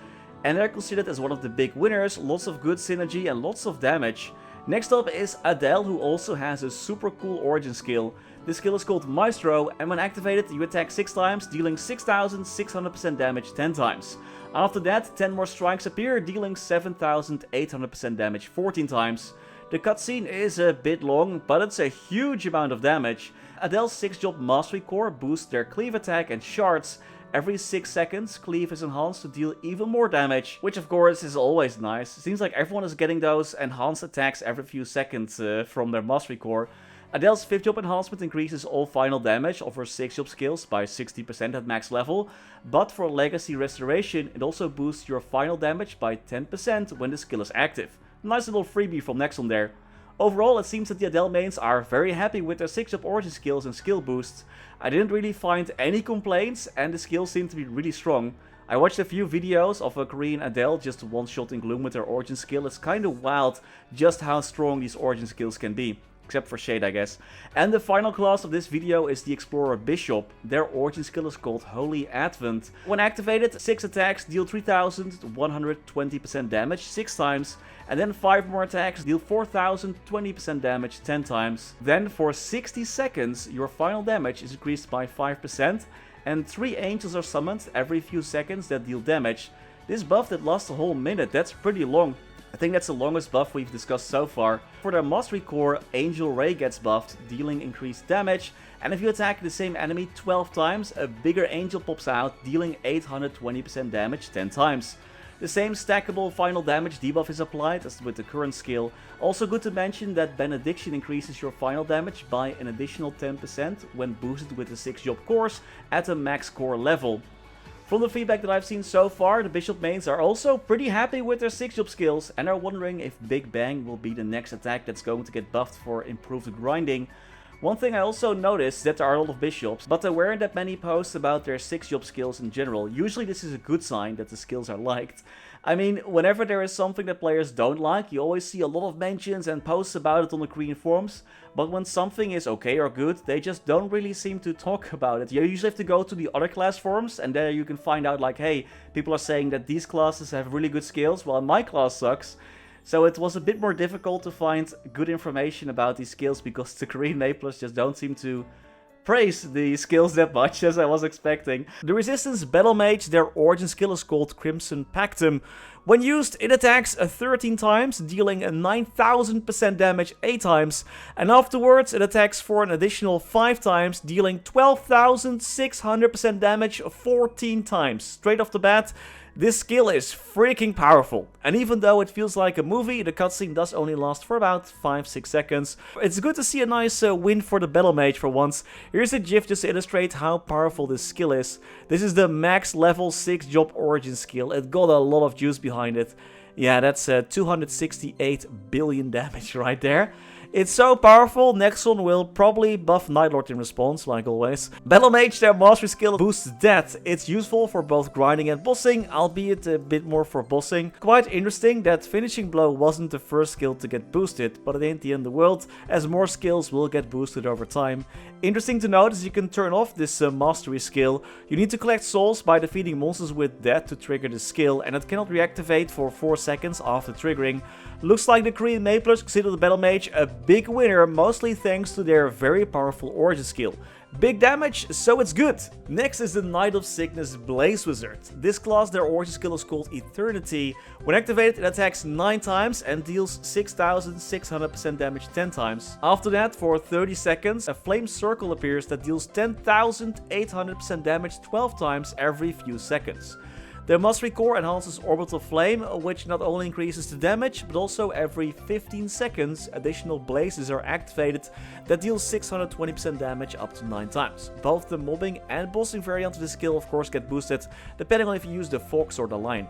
and they're considered as one of the big winners, lots of good synergy and lots of damage. Next up is Adele, who also has a super cool Origin skill. This skill is called Maestro, and when activated you attack 6 times, dealing 6600% damage 10 times. After that, 10 more strikes appear, dealing 7800% damage 14 times. The cutscene is a bit long, but it's a huge amount of damage. Adele's 6 job Mastery Core boosts their cleave attack and shards. Every 6 seconds, cleave is enhanced to deal even more damage, which of course is always nice. Seems like everyone is getting those enhanced attacks every few seconds from their Mastery Core. Adele's 5th job enhancement increases all final damage of her 6 job skills by 60% at max level, but for Legacy Restoration it also boosts your final damage by 10% when the skill is active. Nice little freebie from Nexon there. Overall, it seems that the Adele mains are very happy with their 6 job Origin skills and skill boosts. I didn't really find any complaints and the skills seem to be really strong. I watched a few videos of a Korean Adele just one-shotting Gloom with her origin skill. It's kinda wild just how strong these origin skills can be. Except for Shade, I guess. And the final class of this video is the Explorer Bishop. Their origin skill is called Holy Advent. When activated, 6 attacks deal 3120% damage 6 times. And then 5 more attacks deal 4020% damage 10 times. Then for 60 seconds, your final damage is increased by 5%. And 3 angels are summoned every few seconds that deal damage. This buff that lasts a whole minute, that's pretty long. I think that's the longest buff we've discussed so far. For their Mastery Core, Angel Ray gets buffed, dealing increased damage, and if you attack the same enemy 12 times, a bigger angel pops out, dealing 820% damage 10 times. The same stackable final damage debuff is applied as with the current skill. Also good to mention that Benediction increases your final damage by an additional 10% when boosted with the 6-job cores at a max core level. From the feedback that I've seen so far, the Bishop mains are also pretty happy with their 6-job skills and are wondering if Big Bang will be the next attack that's going to get buffed for improved grinding. One thing I also noticed is that there are a lot of Bishops, but there weren't that many posts about their 6-job skills in general. Usually this is a good sign that the skills are liked. I mean, whenever there is something that players don't like, you always see a lot of mentions and posts about it on the Korean forums, but when something is okay or good, they just don't really seem to talk about it. You usually have to go to the other class forums, and there you can find out like, hey, people are saying that these classes have really good skills, while my class sucks. So it was a bit more difficult to find good information about these skills, because the Korean Maplers just don't seem to praise the skills that much as I was expecting. The Resistance Battle Mage, their origin skill is called Crimson Pactum. When used, it attacks 13 times, dealing 9000% damage 8 times, and afterwards it attacks for an additional 5 times, dealing 12,600% damage 14 times. Straight off the bat, this skill is freaking powerful, and even though it feels like a movie, the cutscene does only last for about 5-6 seconds. It's good to see a nice win for the Battle Mage for once. Here's a gif just to illustrate how powerful this skill is. This is the max level 6-job origin skill. It got a lot of juice behind it. Yeah, that's 268 billion damage right there. It's so powerful, Nexon will probably buff Nightlord in response, like always. Battle Mage, their mastery skill boosts that. It's useful for both grinding and bossing, albeit a bit more for bossing. Quite interesting that Finishing Blow wasn't the first skill to get boosted, but it ain't the end of the world, as more skills will get boosted over time. Interesting to note is you can turn off this mastery skill. You need to collect souls by defeating monsters with that to trigger the skill, and it cannot reactivate for 4 seconds after triggering. Looks like the Korean Maplers consider the Battle Mage a big winner, mostly thanks to their very powerful origin skill. Big damage, so it's good. Next is the Night of Sickness Blaze Wizard. This class, their origin skill is called Eternity. When activated, it attacks 9 times and deals 6600% damage 10 times. After that, for 30 seconds, a flame circle appears that deals 10,800% damage 12 times every few seconds. Their Mastery Core enhances Orbital Flame, which not only increases the damage, but also every 15 seconds additional blazes are activated that deal 620% damage up to 9 times. Both the mobbing and bossing variant of this skill of course get boosted, depending on if you use the Fox or the Lion.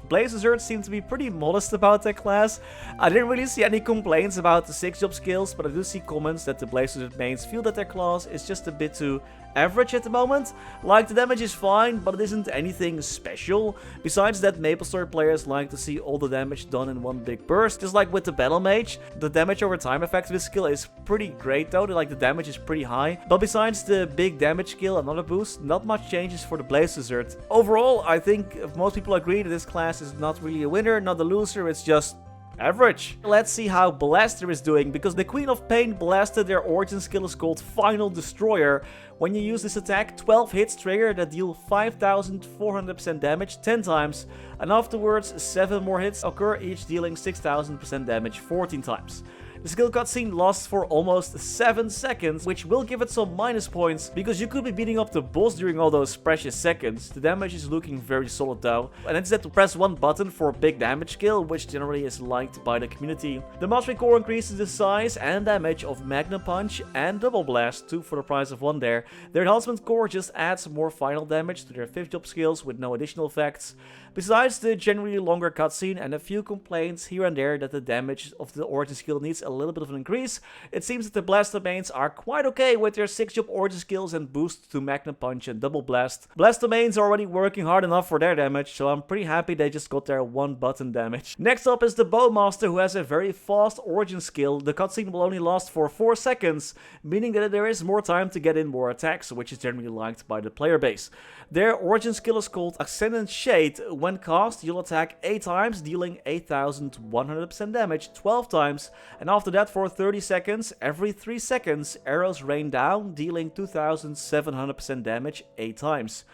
Blaze Wizards seem to be pretty modest about their class. I didn't really see any complaints about the 6-job skills, but I do see comments that the Blaze Wizard mains feel that their class is just a bit too average at the moment. Like, the damage is fine, but it isn't anything special. Besides that, MapleStory players like to see all the damage done in one big burst, just like with the Battle Mage. The damage over time effect of this skill is pretty great though, like the damage is pretty high. But besides the big damage skill, another boost, not much changes for the Blaze Wizard. Overall, I think most people agree that this class is not really a winner, not a loser, it's just average. Let's see how Blaster is doing, because the Queen of Pain Blaster, their origin skill is called Final Destroyer. When you use this attack, 12 hits trigger that deal 5400% damage 10 times, and afterwards 7 more hits occur, each dealing 6000% damage 14 times. The skill cutscene lasts for almost 7 seconds, which will give it some minus points, because you could be beating up the boss during all those precious seconds. The damage is looking very solid though, and instead to press one button for a big damage skill, which generally is liked by the community. The Mastery Core increases the size and damage of Magnum Punch and Double Blast, 2 for the price of 1 there. Their Enhancement Core just adds more final damage to their 5th job skills with no additional effects. Besides the generally longer cutscene and a few complaints here and there that the damage of the origin skill needs a little bit of an increase, it seems that the blast domains are quite okay with their 6-job origin skills and boost to Magnum Punch and Double Blast. Blast domains are already working hard enough for their damage, so I'm pretty happy they just got their 1-button damage. Next up is the Bowmaster, who has a very fast origin skill. The cutscene will only last for 4 seconds, meaning that there is more time to get in more attacks, which is generally liked by the player base. Their origin skill is called Ascendant Shade. When cast, you'll attack 8 times, dealing 8,100% damage 12 times, and after that for 30 seconds, every 3 seconds, arrows rain down, dealing 2,700% damage 8 times.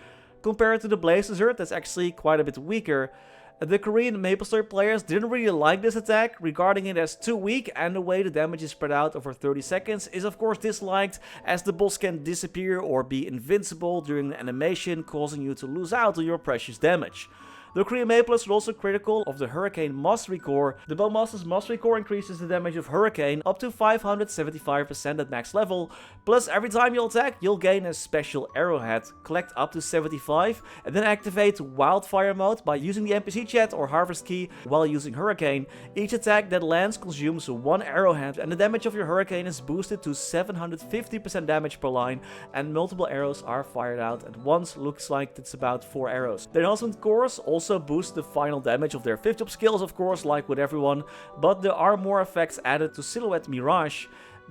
Compared to the Blaze Desert, that's actually quite a bit weaker. The Korean MapleStory players didn't really like this attack, regarding it as too weak, and the way the damage is spread out over 30 seconds is of course disliked, as the boss can disappear or be invincible during the animation, causing you to lose out on your precious damage. The Korean Maples are also critical of the Hurricane Mastery Core. The Bowmaster's Mastery Core increases the damage of Hurricane up to 575% at max level, plus every time you attack, you'll gain a special arrowhead, collect up to 75, and then activate Wildfire mode by using the NPC chat or Harvest Key while using Hurricane. Each attack that lands consumes 1 arrowhead, and the damage of your Hurricane is boosted to 750% damage per line, and multiple arrows are fired out at once. Looks like it's about 4 arrows. The enhancement cores also boost the final damage of their 5th job skills, of course, like with everyone, but there are more effects added to Silhouette Mirage.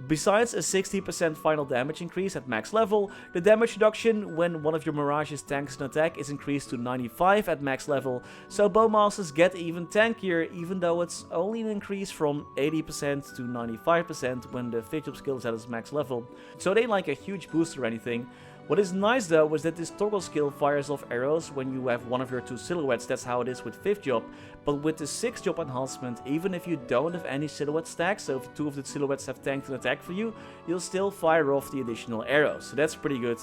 Besides a 60% final damage increase at max level, the damage reduction when one of your Mirages tanks an attack is increased to 95 at max level, so Bowmasters get even tankier, even though it's only an increase from 80% to 95% when the 5th job skill is at its max level, so they ain't like a huge boost or anything. What is nice though is that this toggle skill fires off arrows when you have one of your 2 silhouettes. That's how it is with 5th job, but with the 6th job enhancement, even if you don't have any silhouette stacks, so if 2 of the silhouettes have tanked an attack for you, you'll still fire off the additional arrows, so that's pretty good.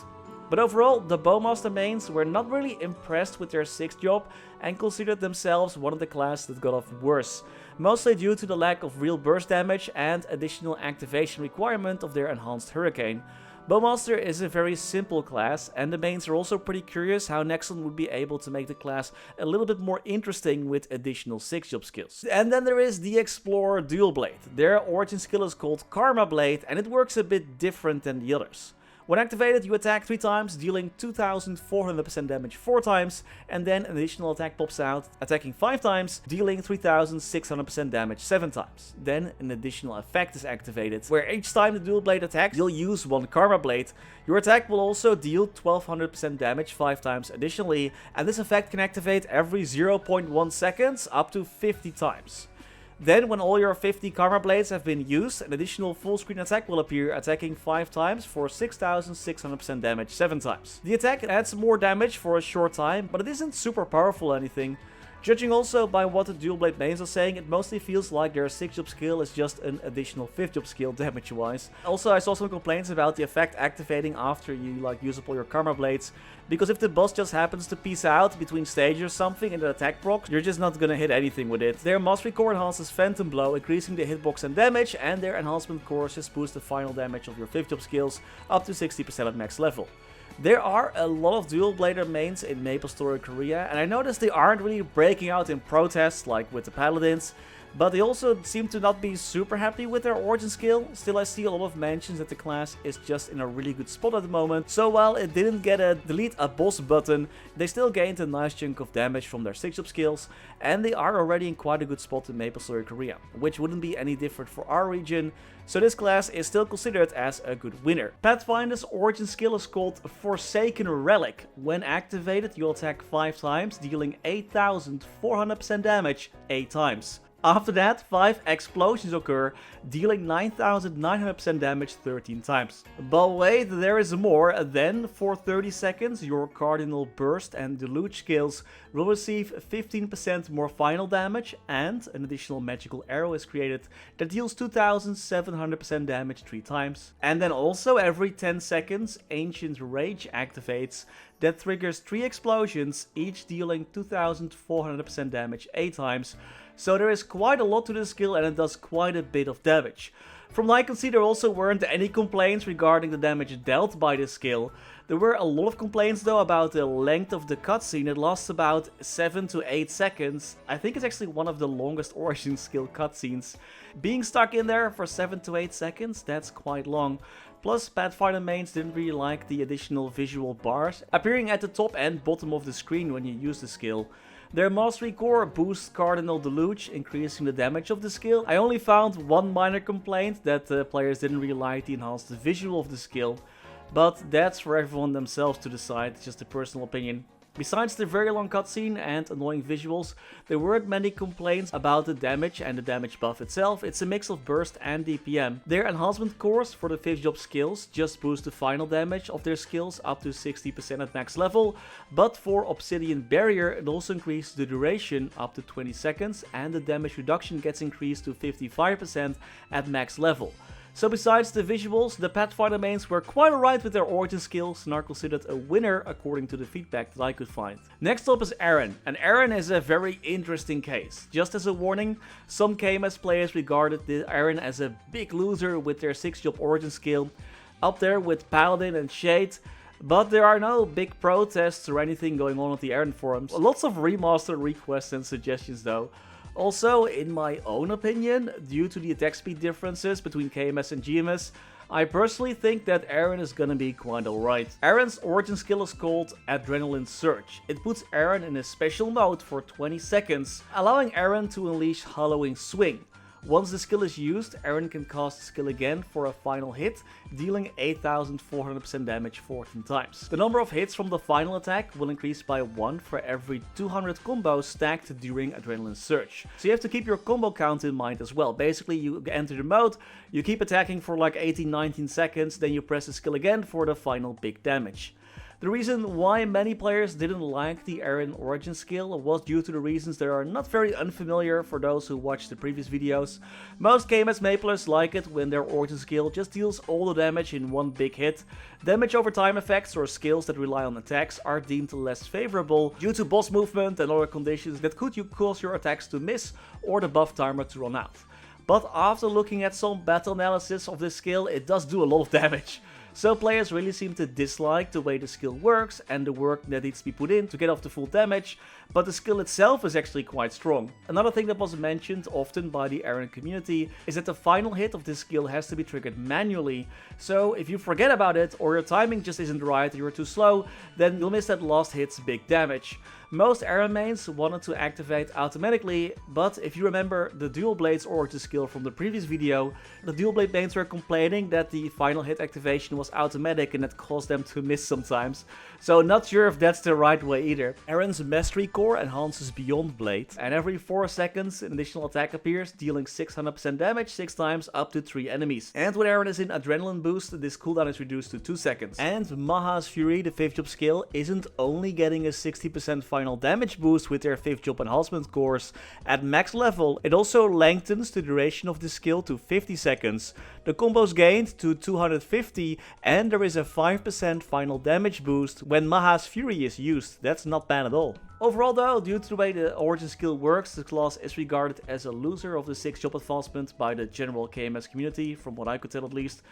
But overall, the Bowmaster mains were not really impressed with their 6th job and considered themselves one of the classes that got off worse, mostly due to the lack of real burst damage and additional activation requirement of their enhanced Hurricane. Bowmaster is a very simple class, and the mains are also pretty curious how Nexon would be able to make the class a little bit more interesting with additional 6-job skills. And then there is the Explorer Dual Blade. Their origin skill is called Karma Blade, and it works a bit different than the others. When activated, you attack 3 times, dealing 2,400% damage 4 times, and then an additional attack pops out, attacking 5 times, dealing 3,600% damage 7 times. Then an additional effect is activated, where each time the dual blade attacks, you'll use 1 Karma Blade. Your attack will also deal 1,200% damage 5 times additionally, and this effect can activate every 0.1 seconds up to 50 times. Then, when all your 50 Karma Blades have been used, an additional full screen attack will appear, attacking 5 times for 6,600% damage 7 times. The attack adds more damage for a short time, but it isn't super powerful or anything. Judging also by what the dual blade mains are saying, it mostly feels like their 6th job skill is just an additional 5th job skill damage wise. Also, I saw some complaints about the effect activating after you use up all your Karma Blades, because if the boss just happens to peace out between stages or something in the attack proc, you're just not gonna hit anything with it. Their Mastery Core enhances Phantom Blow, increasing the hitbox and damage, and their enhancement cores just boost the final damage of your 5th job skills up to 60% at max level. There are a lot of dual blader mains in MapleStory Korea, and I noticed they aren't really breaking out in protests like with the Paladins, but they also seem to not be super happy with their origin skill. Still, I see a lot of mentions that the class is just in a really good spot at the moment, so while it didn't get a delete a boss button, they still gained a nice chunk of damage from their 6-job skills, and they are already in quite a good spot in MapleStory Korea, which wouldn't be any different for our region, so this class is still considered as a good winner. Pathfinder's origin skill is called Forsaken Relic. When activated, you'll attack 5 times, dealing 8,400% damage 8 times. After that, 5 explosions occur, dealing 9,900% damage 13 times. But wait, there is more. Then, for 30 seconds, your Cardinal Burst and Deluge skills will receive 15% more final damage, and an additional magical arrow is created that deals 2,700% damage 3 times. And then also, every 10 seconds, Ancient Rage activates. That triggers 3 explosions, each dealing 2,400% damage 8 times. So there is quite a lot to this skill and it does quite a bit of damage. From what I can see, there also weren't any complaints regarding the damage dealt by this skill. There were a lot of complaints though about the length of the cutscene. It lasts about 7 to 8 seconds. I think it's actually one of the longest origin skill cutscenes. Being stuck in there for 7 to 8 seconds, that's quite long. Plus, Pathfinder mains didn't really like the additional visual bars appearing at the top and bottom of the screen when you use the skill. Their Mastery Core boosts Cardinal Deluge, increasing the damage of the skill. I only found one minor complaint, that players didn't really like the enhanced visual of the skill. But that's for everyone themselves to decide, it's just a personal opinion. Besides the very long cutscene and annoying visuals, there weren't many complaints about the damage and the damage buff itself. It's a mix of burst and DPM. Their enhancement cores for the 5th job skills just boost the final damage of their skills up to 60% at max level, but for Obsidian Barrier it also increased the duration up to 20 seconds and the damage reduction gets increased to 55% at max level. So besides the visuals, the Pathfinder mains were quite alright with their origin skills and are considered a winner according to the feedback that I could find. Next up is Aaron, and Aaron is a very interesting case. Just as a warning, some KMS players regarded Aaron as a big loser with their 6th job origin skill, up there with Paladin and Shade. But there are no big protests or anything going on at the Aaron forums. Lots of remaster requests and suggestions though. Also, in my own opinion, due to the attack speed differences between KMS and GMS, I personally think that Aaron is gonna be quite alright. Aaron's origin skill is called Adrenaline Surge. It puts Aaron in a special mode for 20 seconds, allowing Aaron to unleash Hallowing Swing. Once the skill is used, Aaron can cast the skill again for a final hit, dealing 8400% damage 14 times. The number of hits from the final attack will increase by 1 for every 200 combos stacked during Adrenaline Surge. So you have to keep your combo count in mind as well. Basically, you enter the mode, you keep attacking for like 18-19 seconds, then you press the skill again for the final big damage. The reason why many players didn't like the Aaron origin skill was due to the reasons that are not very unfamiliar for those who watched the previous videos. Most KMS Maplers like it when their origin skill just deals all the damage in one big hit. Damage over time effects or skills that rely on attacks are deemed less favorable due to boss movement and other conditions that could cause your attacks to miss or the buff timer to run out. But after looking at some battle analysis of this skill, it does do a lot of damage. So players really seem to dislike the way the skill works and the work that needs to be put in to get off the full damage, but the skill itself is actually quite strong. Another thing that was mentioned often by the Aaron community is that the final hit of this skill has to be triggered manually, so if you forget about it or your timing just isn't right or you're too slow, then you'll miss that last hit's big damage. Most Aaron mains wanted to activate automatically, but if you remember the Dual Blades origin skill from the previous video, the Dual Blade mains were complaining that the final hit activation was automatic and that caused them to miss sometimes. So not sure if that's the right way either. Aaron's Mastery Core enhances Beyond Blade, and every 4 seconds an additional attack appears, dealing 600% damage 6 times up to 3 enemies. And when Aaron is in Adrenaline Boost, this cooldown is reduced to 2 seconds. And Maha's Fury, the 5th job skill, isn't only getting a 60% final damage boost with their 5th job enhancement cores at max level, it also lengthens the duration of the skill to 50 seconds. The combos gained to 250 and there is a 5% final damage boost when Maha's Fury is used. That's not bad at all. Overall though, due to the way the origin skill works, the class is regarded as a loser of the 6th job advancement by the general KMS community, from what I could tell at least.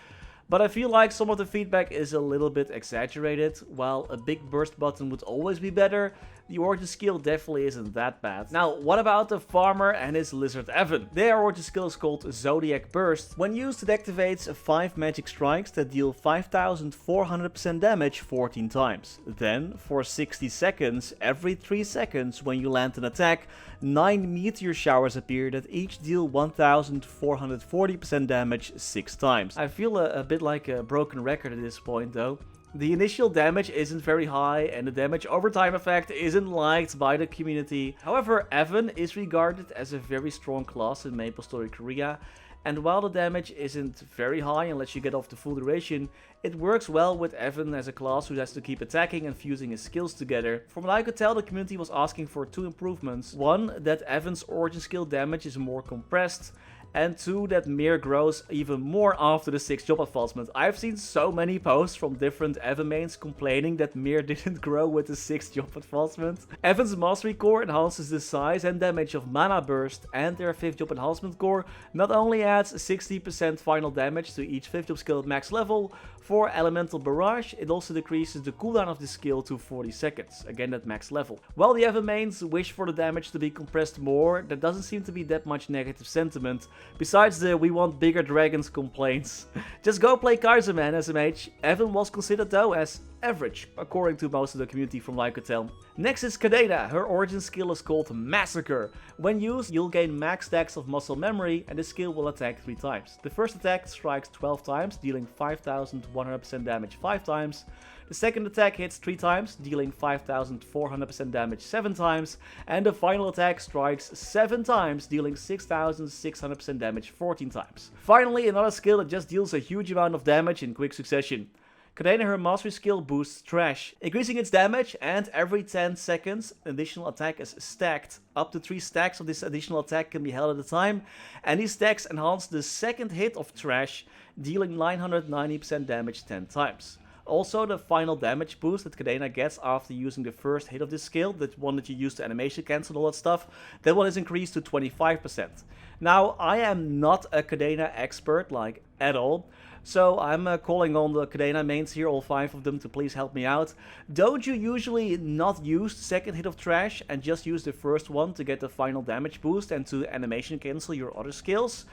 But I feel like some of the feedback is a little bit exaggerated. While a big burst button would always be better, the origin skill definitely isn't that bad. Now, what about the farmer and his lizard Evan? Their origin skill is called Zodiac Burst. When used, it activates 5 magic strikes that deal 5400% damage 14 times. Then, for 60 seconds, every 3 seconds when you land an attack, 9 meteor showers appear that each deal 1440% damage 6 times. I feel a bit like a broken record at this point though. The initial damage isn't very high and the damage over time effect isn't liked by the community. However, Evan is regarded as a very strong class in MapleStory Korea, and while the damage isn't very high unless you get off the full duration, it works well with Evan as a class who has to keep attacking and fusing his skills together. From what I could tell, the community was asking for 2 improvements. One, that Evan's origin skill damage is more compressed, and 2, that Meer grows even more after the 6th job advancement. I've seen so many posts from different Evan mains complaining that Meer didn't grow with the 6th job advancement. Evan's Mastery Core enhances the size and damage of Mana Burst, and their 5th job enhancement core not only adds 60% final damage to each 5th job skill at max level. For Elemental Barrage, it also decreases the cooldown of the skill to 40 seconds, again at max level. While the Evan mains wish for the damage to be compressed more, there doesn't seem to be that much negative sentiment, besides the "we want bigger dragons" complaints. Just go play Kaiser, man, SMH. Evan was considered though as average, according to most of the community from what I could tell. Next is Kadena. Her origin skill is called Massacre. When used, you'll gain max stacks of muscle memory, and the skill will attack 3 times. The first attack strikes 12 times, dealing 5100% damage 5 times. The second attack hits 3 times, dealing 5400% damage 7 times. And the final attack strikes 7 times, dealing 6600% damage 14 times. Finally, another skill that just deals a huge amount of damage in quick succession. Kadena, her mastery skill boosts Trash, increasing its damage, and every 10 seconds an additional attack is stacked. Up to 3 stacks of this additional attack can be held at a time, and these stacks enhance the second hit of Trash, dealing 990% damage 10 times. Also, the final damage boost that Kadena gets after using the first hit of this skill, that one that you use to animation cancel and all that stuff, that one is increased to 25%. Now, I am not a Kadena expert, like, at all. So I'm calling on the Kadena mains here, all 5 of them, to please help me out. Don't you usually not use the second hit of Trash and just use the first one to get the final damage boost and to animation cancel your other skills?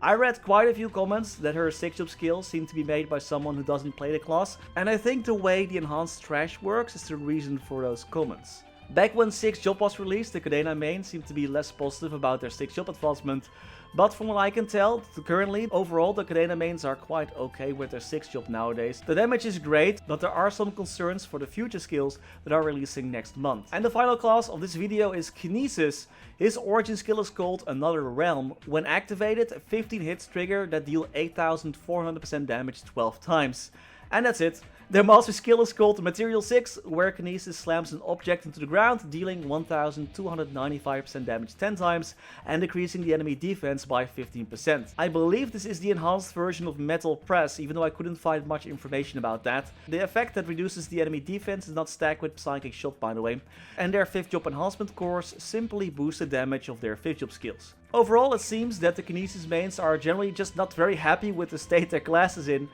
I read quite a few comments that her 6th job skills seem to be made by someone who doesn't play the class, and I think the way the enhanced Trash works is the reason for those comments. Back when 6th job was released, the Kadena main seemed to be less positive about their 6th job advancement, but from what I can tell, currently, overall the Kadena mains are quite okay with their 6th job nowadays. The damage is great, but there are some concerns for the future skills that are releasing next month. And the final class of this video is Kinesis. His origin skill is called Another Realm. When activated, 15 hits trigger that deal 8400% damage 12 times. And that's it. Their mastery skill is called Material 6, where Kinesis slams an object into the ground, dealing 1295% damage 10 times and decreasing the enemy defense by 15%. I believe this is the enhanced version of Metal Press, even though I couldn't find much information about that. The effect that reduces the enemy defense is not stacked with Psychic Shot, by the way. And their 5th job enhancement cores simply boost the damage of their 5th job skills. Overall, it seems that the Kinesis mains are generally just not very happy with the state their class is in.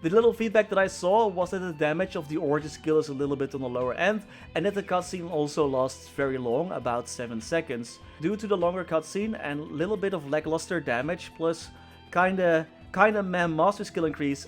The little feedback that I saw was that the damage of the origin skill is a little bit on the lower end, and that the cutscene also lasts very long, about 7 seconds. Due to the longer cutscene and little bit of lackluster damage plus kinda meh master skill increase,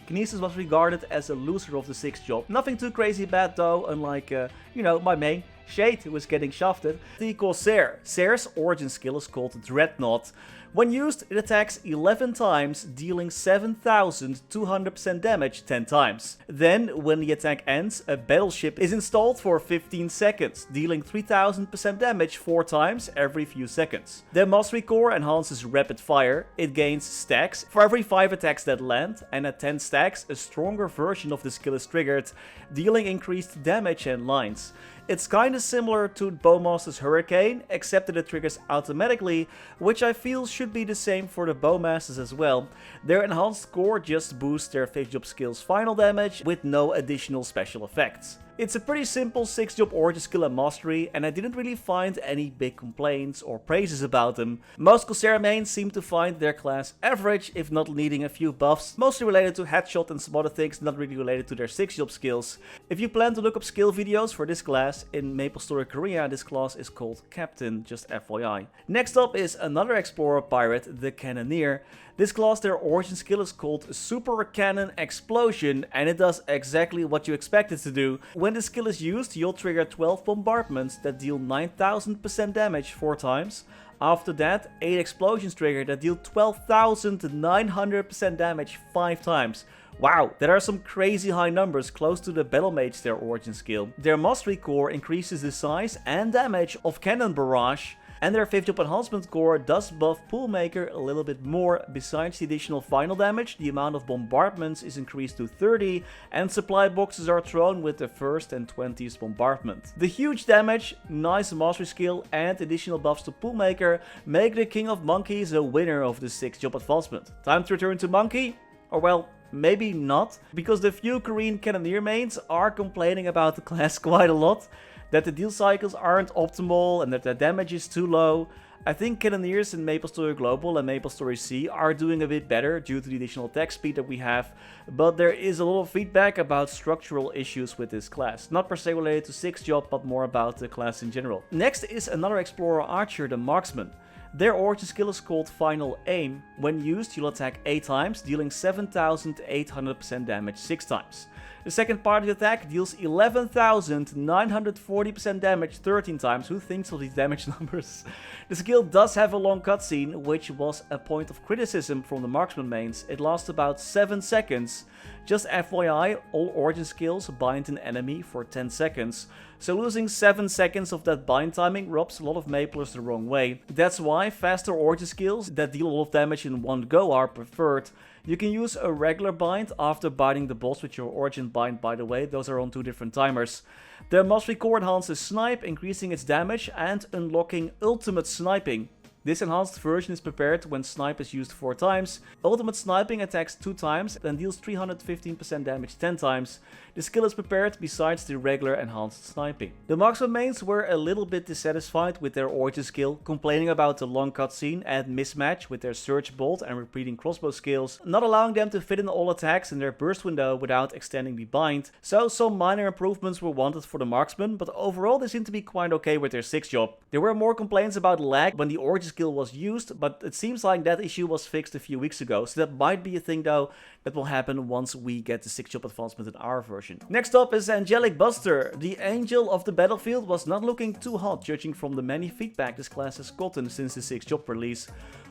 Kinesis was regarded as a loser of the 6th job. Nothing too crazy bad though, unlike, my main, Shade, who was getting shafted. The Corsair. Sair's origin skill is called Dreadnought. When used, it attacks 11 times, dealing 7200% damage 10 times. Then, when the attack ends, a battleship is installed for 15 seconds, dealing 3000% damage 4 times every few seconds. The Mastery Core enhances rapid fire. It gains stacks for every 5 attacks that land, and at 10 stacks, a stronger version of the skill is triggered, dealing increased damage and lines. It's kinda similar to Bowmaster's Hurricane, except that it triggers automatically, which I feel should be the same for the Bowmasters as well. Their enhanced core just boosts their 5th job skill's final damage with no additional special effects. It's a pretty simple 6th job origin skill and mastery, and I didn't really find any big complaints or praises about them. Most Corsair mains seem to find their class average, if not needing a few buffs, mostly related to headshot and some other things, not really related to their 6th job skills. If you plan to look up skill videos for this class, in MapleStory Korea this class is called Captain, just FYI. Next up is another Explorer Pirate, the Cannoneer. This class, their origin skill is called Super Cannon Explosion, and it does exactly what you expect it to do. When the skill is used, you'll trigger 12 bombardments that deal 9000% damage 4 times. After that, 8 explosions trigger that deal 12,900% damage 5 times. Wow, there are some crazy high numbers, close to the Battle Mage, their origin skill. Their Mastery Core increases the size and damage of Cannon Barrage, And their 5th job enhancement core does buff Poolmaker a little bit more. Besides the additional final damage, the amount of bombardments is increased to 30 and supply boxes are thrown with the 1st and 20th bombardment. The huge damage, nice mastery skill and additional buffs to Poolmaker make the King of Monkeys a winner of the 6th job advancement. Time to return to Monkey? Or well, maybe not, because the few Korean Cannoneer mains are complaining about the class quite a lot, that the deal cycles aren't optimal and that the damage is too low. I think Cannoneers in MapleStory Global and MapleStory C are doing a bit better due to the additional attack speed that we have, but there is a lot of feedback about structural issues with this class. Not per se related to 6th job, but more about the class in general. Next is another Explorer Archer, the Marksman. Their origin skill is called Final Aim. When used, you'll attack 8 times, dealing 7,800% damage 6 times. The second part of the attack deals 11,940% damage 13 times. Who thinks of these damage numbers? The skill does have a long cutscene, which was a point of criticism from the marksman mains. It lasts about 7 seconds. Just FYI, all origin skills bind an enemy for 10 seconds. So losing 7 seconds of that bind timing rubs a lot of Maplers the wrong way. That's why faster origin skills that deal a lot of damage in one go are preferred. You can use a regular bind after binding the boss with your origin bind, by the way. Those are on 2 different timers. The mastery core enhances Snipe, increasing its damage and unlocking ultimate sniping. This enhanced version is prepared when Snipe is used 4 times. Ultimate Sniping attacks 2 times and deals 315% damage 10 times. The skill is prepared besides the regular enhanced sniping. The marksman mains were a little bit dissatisfied with their origin skill, complaining about the long cutscene and mismatch with their surge bolt and repeating crossbow skills, not allowing them to fit in all attacks in their burst window without extending the bind. So some minor improvements were wanted for the marksman, but overall they seem to be quite okay with their 6th job. There were more complaints about lag when the origin skill was used, but it seems like that issue was fixed a few weeks ago, so that might be a thing though that will happen once we get the 6th job advancement in our version. Next up is Angelic Buster. The Angel of the Battlefield was not looking too hot, judging from the many feedback this class has gotten since the 6th job release.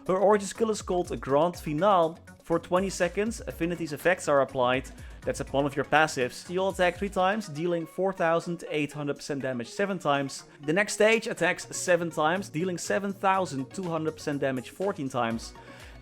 Her origin skill is called a Grand Finale. For 20 seconds, Affinity's effects are applied. That's upon of your passives. You'll attack 3 times, dealing 4,800% damage 7 times. The next stage attacks 7 times, dealing 7,200% damage 14 times.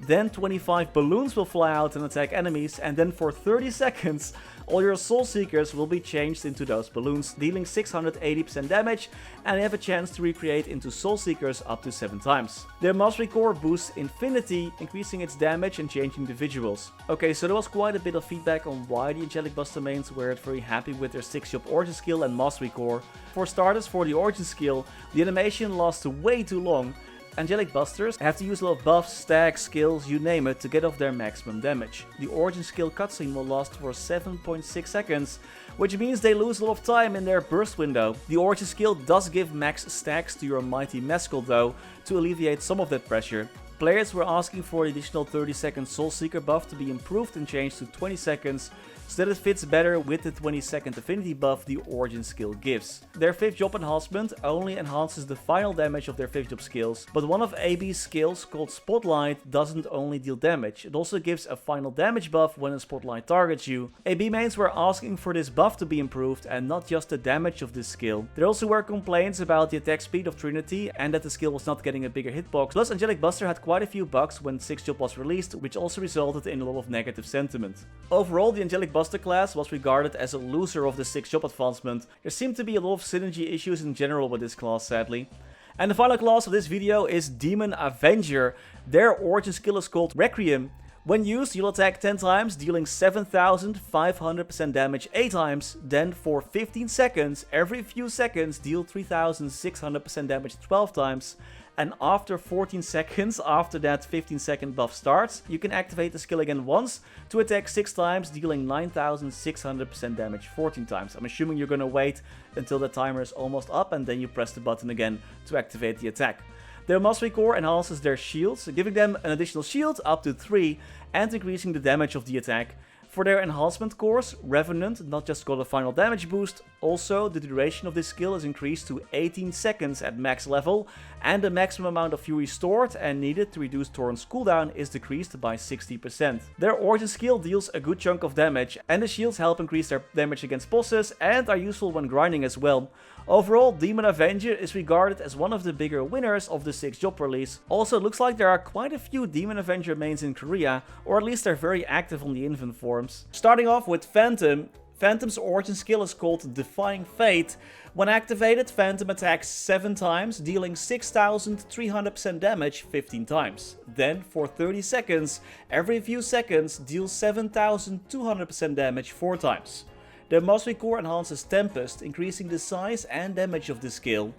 Then 25 balloons will fly out and attack enemies, and then for 30 seconds, all your Soul Seekers will be changed into those balloons, dealing 680% damage, and you have a chance to recreate into Soul Seekers up to 7 times. Their Mastery Core boosts Infinity, increasing its damage and changing the visuals. Okay, so there was quite a bit of feedback on why the Angelic Buster mains weren't very happy with their 6th job origin skill and Mastery Core. For starters, for the origin skill, the animation lasts way too long. Angelic Busters have to use a lot of buffs, stacks, skills, you name it, to get off their maximum damage. The origin skill cutscene will last for 7.6 seconds, which means they lose a lot of time in their burst window. The origin skill does give max stacks to your mighty Mescal though, to alleviate some of that pressure. Players were asking for the additional 30-second Soul Seeker buff to be improved and changed to 20 seconds, so that it fits better with the 20-second affinity buff the origin skill gives. Their 5th job enhancement only enhances the final damage of their 5th job skills, but one of AB's skills called Spotlight doesn't only deal damage, it also gives a final damage buff when a spotlight targets you. AB mains were asking for this buff to be improved and not just the damage of this skill. There also were complaints about the attack speed of Trinity and that the skill was not getting a bigger hitbox, plus Angelic Buster had quite a few bugs when 6th job was released, which also resulted in a lot of negative sentiment. Overall, the Angelic Buster class was regarded as a loser of the 6th job advancement. There seemed to be a lot of synergy issues in general with this class, sadly. And the final class of this video is Demon Avenger. Their origin skill is called Requiem. When used, you'll attack 10 times, dealing 7,500% damage 8 times, then for 15 seconds, every few seconds, deal 3,600% damage 12 times. And after 14 seconds, after that 15-second buff starts, you can activate the skill again once to attack 6 times, dealing 9,600% damage 14 times. I'm assuming you're gonna wait until the timer is almost up and then you press the button again to activate the attack. Their Mastery Core enhances their shields, giving them an additional shield up to 3 and increasing the damage of the attack. For their enhancement cores, Revenant not just got a final damage boost, also the duration of this skill is increased to 18 seconds at max level, and the maximum amount of fury stored and needed to reduce Torrent's cooldown is decreased by 60%. Their origin skill deals a good chunk of damage, and the shields help increase their damage against bosses and are useful when grinding as well. Overall, Demon Avenger is regarded as one of the bigger winners of the 6th job release. Also, it looks like there are quite a few Demon Avenger mains in Korea, or at least they're very active on the Invent forums. Starting off with Phantom. Phantom's origin skill is called Defying Fate. When activated, Phantom attacks 7 times, dealing 6,300% damage 15 times. Then, for 30 seconds, every few seconds, deals 7,200% damage 4 times. The Mastery Core enhances Tempest, increasing the size and damage of the skill.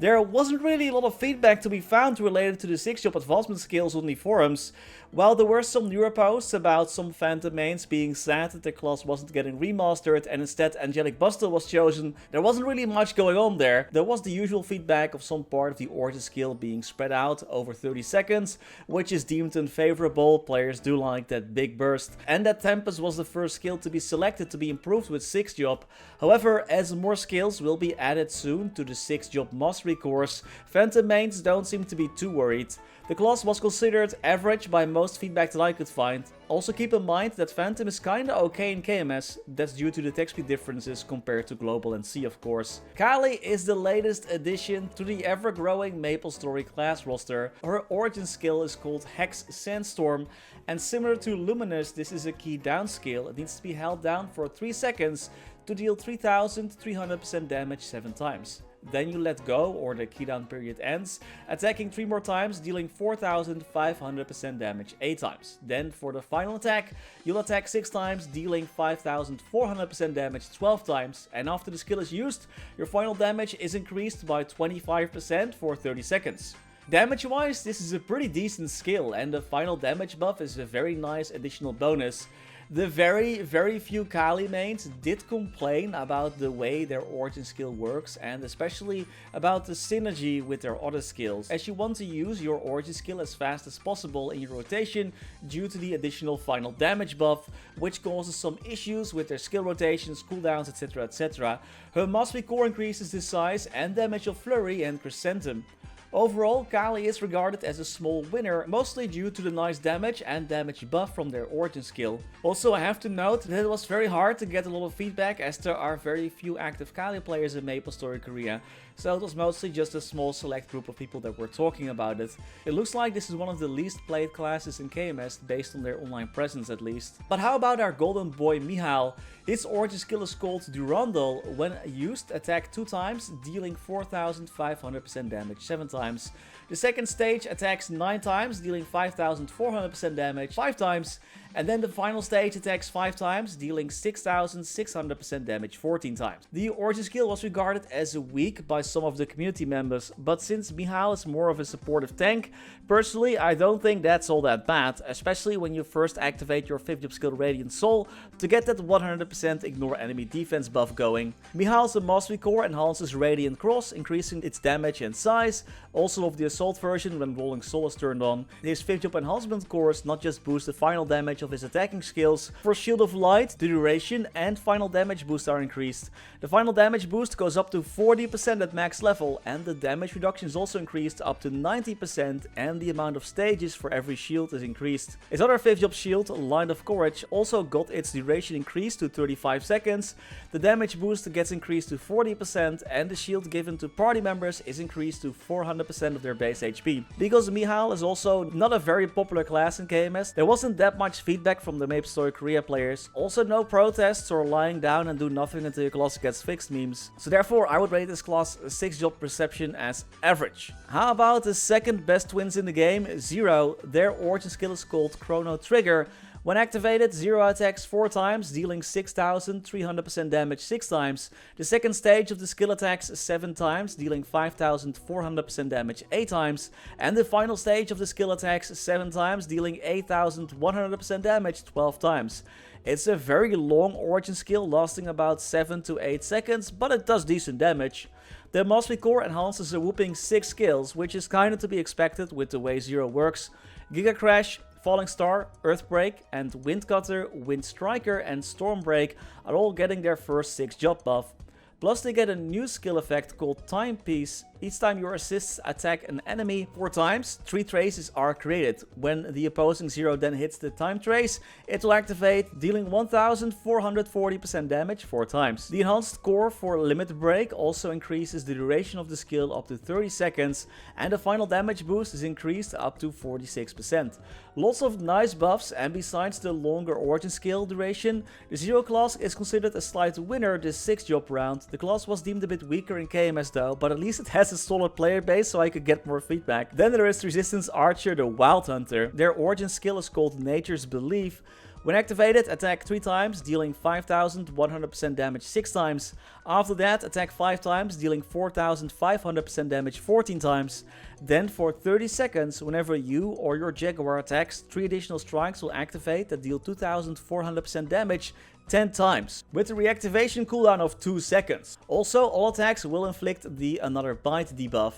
There wasn't really a lot of feedback to be found related to the 6th job advancement skills on the forums. While there were some newer posts about some Phantom mains being sad that their class wasn't getting remastered and instead Angelic Buster was chosen, there wasn't really much going on there. There was the usual feedback of some part of the origin skill being spread out over 30 seconds, which is deemed unfavorable. Players do like that big burst, and that Tempest was the first skill to be selected to be improved with 6th job. However, as more skills will be added soon to the 6th job mastery course, Phantom mains don't seem to be too worried. The class was considered average by most feedback that I could find. Also keep in mind that Phantom is kinda okay in KMS, that's due to the attack speed differences compared to Global and C of course. Kali is the latest addition to the ever-growing MapleStory class roster. Her origin skill is called Hex Sandstorm, and similar to Luminous, this is a key down skill. It needs to be held down for 3 seconds to deal 3,300% damage 7 times. Then you let go, or the keydown period ends, attacking 3 more times, dealing 4,500% damage 8 times. Then for the final attack, you'll attack 6 times, dealing 5,400% damage 12 times. And after the skill is used, your final damage is increased by 25% for 30 seconds. Damage wise, this is a pretty decent skill, and the final damage buff is a very nice additional bonus. The very few Kali mains did complain about the way their origin skill works, and especially about the synergy with their other skills, as you want to use your origin skill as fast as possible in your rotation due to the additional final damage buff, which causes some issues with their skill rotations, cooldowns, etc, etc. Her Mastery Core increases the size and damage of Flurry and Crescentum. Overall, Kali is regarded as a small winner, mostly due to the nice damage and damage buff from their origin skill. Also, I have to note that it was very hard to get a lot of feedback, as there are very few active Kali players in MapleStory Korea, so it was mostly just a small select group of people that were talking about it. It looks like this is one of the least played classes in KMS, based on their online presence at least. But how about our golden boy Michal? His origin skill is called Durandal. When used, attack 2 times, dealing 4,500% damage 7 times. The second stage attacks 9 times, dealing 5,400% damage 5 times. And then the final stage attacks 5 times, dealing 6,600% damage 14 times. The origin skill was regarded as weak by some of the community members, but since Michal is more of a supportive tank, personally I don't think that's all that bad, especially when you first activate your 5th job skill Radiant Soul to get that 100% ignore enemy defense buff going. Michal's Mastery Core enhances Radiant Cross, increasing its damage and size, also of the Assault version when Rolling Soul is turned on. His 5th job enhancement cores not just boost the final damage of his attacking skills, for Shield of Light, the duration and final damage boost are increased. The final damage boost goes up to 40% at max level, and the damage reduction is also increased up to 90%, and the amount of stages for every shield is increased. His other 5th job shield, Line of Courage, also got its duration increased to 35 seconds, the damage boost gets increased to 40%, and the shield given to party members is increased to 400% of their base HP. Because Michal is also not a very popular class in KMS, there wasn't that much feedback from the MapleStory Korea players, also no protests or lying down and do nothing until your class gets fixed memes. So therefore I would rate this class 6th job perception as average. How about the second best twins in the game, Zero? Their origin skill is called Chrono Trigger. When activated, Zero attacks 4 times, dealing 6,300% damage 6 times. The second stage of the skill attacks 7 times, dealing 5,400% damage 8 times. And the final stage of the skill attacks 7 times, dealing 8,100% damage 12 times. It's a very long origin skill, lasting about 7 to 8 seconds, but it does decent damage. The Mastery Core enhances a whooping 6 skills, which is kinda to be expected with the way Zero works. Giga Crash, Falling Star, Earthbreak, and Wind Cutter, Wind Striker, and Stormbreak are all getting their first 6th job buff. Plus they get a new skill effect called Timepiece, Each time your assists attack an enemy 4 times, 3 traces are created. When the opposing 0 then hits the time trace, it will activate, dealing 1440% damage 4 times. The enhanced core for Limit Break also increases the duration of the skill up to 30 seconds, and the final damage boost is increased up to 46%. Lots of nice buffs, and besides the longer origin skill duration, the Zero class is considered a slight winner this 6th job round. The class was deemed a bit weaker in KMS though, but at least it has a solid player base so I could get more feedback. Then there is Resistance Archer, the Wild Hunter. Their origin skill is called Nature's Belief. When activated, attack 3 times, dealing 5100% damage 6 times. After that, attack 5 times, dealing 4500% damage 14 times. Then for 30 seconds, whenever you or your Jaguar attacks, 3 additional strikes will activate that deal 2400% damage 10 times, with a reactivation cooldown of 2 seconds. Also, all attacks will inflict the Another Bite debuff.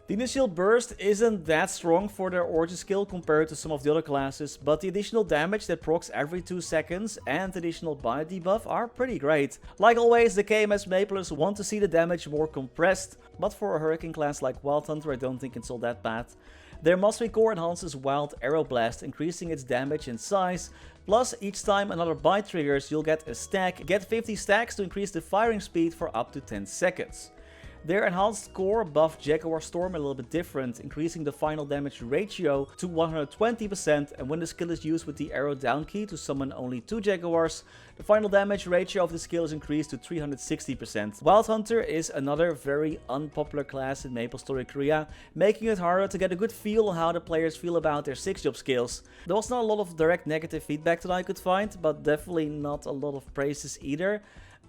The initial burst isn't that strong for their origin skill compared to some of the other classes, but the additional damage that procs every 2 seconds and additional bite debuff are pretty great. Like always, the KMS Maplers want to see the damage more compressed, but for a Hurricane class like Wild Hunter I don't think it's all that bad. Their Mastery Core enhances Wild Arrow Blast, increasing its damage and size. Plus, each time another bite triggers, you'll get a stack. Get 50 stacks to increase the firing speed for up to 10 seconds. Their enhanced core buff Jaguar Storm a little bit different, increasing the final damage ratio to 120%, and when the skill is used with the arrow down key to summon only 2 Jaguars, the final damage ratio of the skill is increased to 360%. Wild Hunter is another very unpopular class in MapleStory Korea, making it harder to get a good feel on how the players feel about their 6-job skills. There was not a lot of direct negative feedback that I could find, but definitely not a lot of praises either.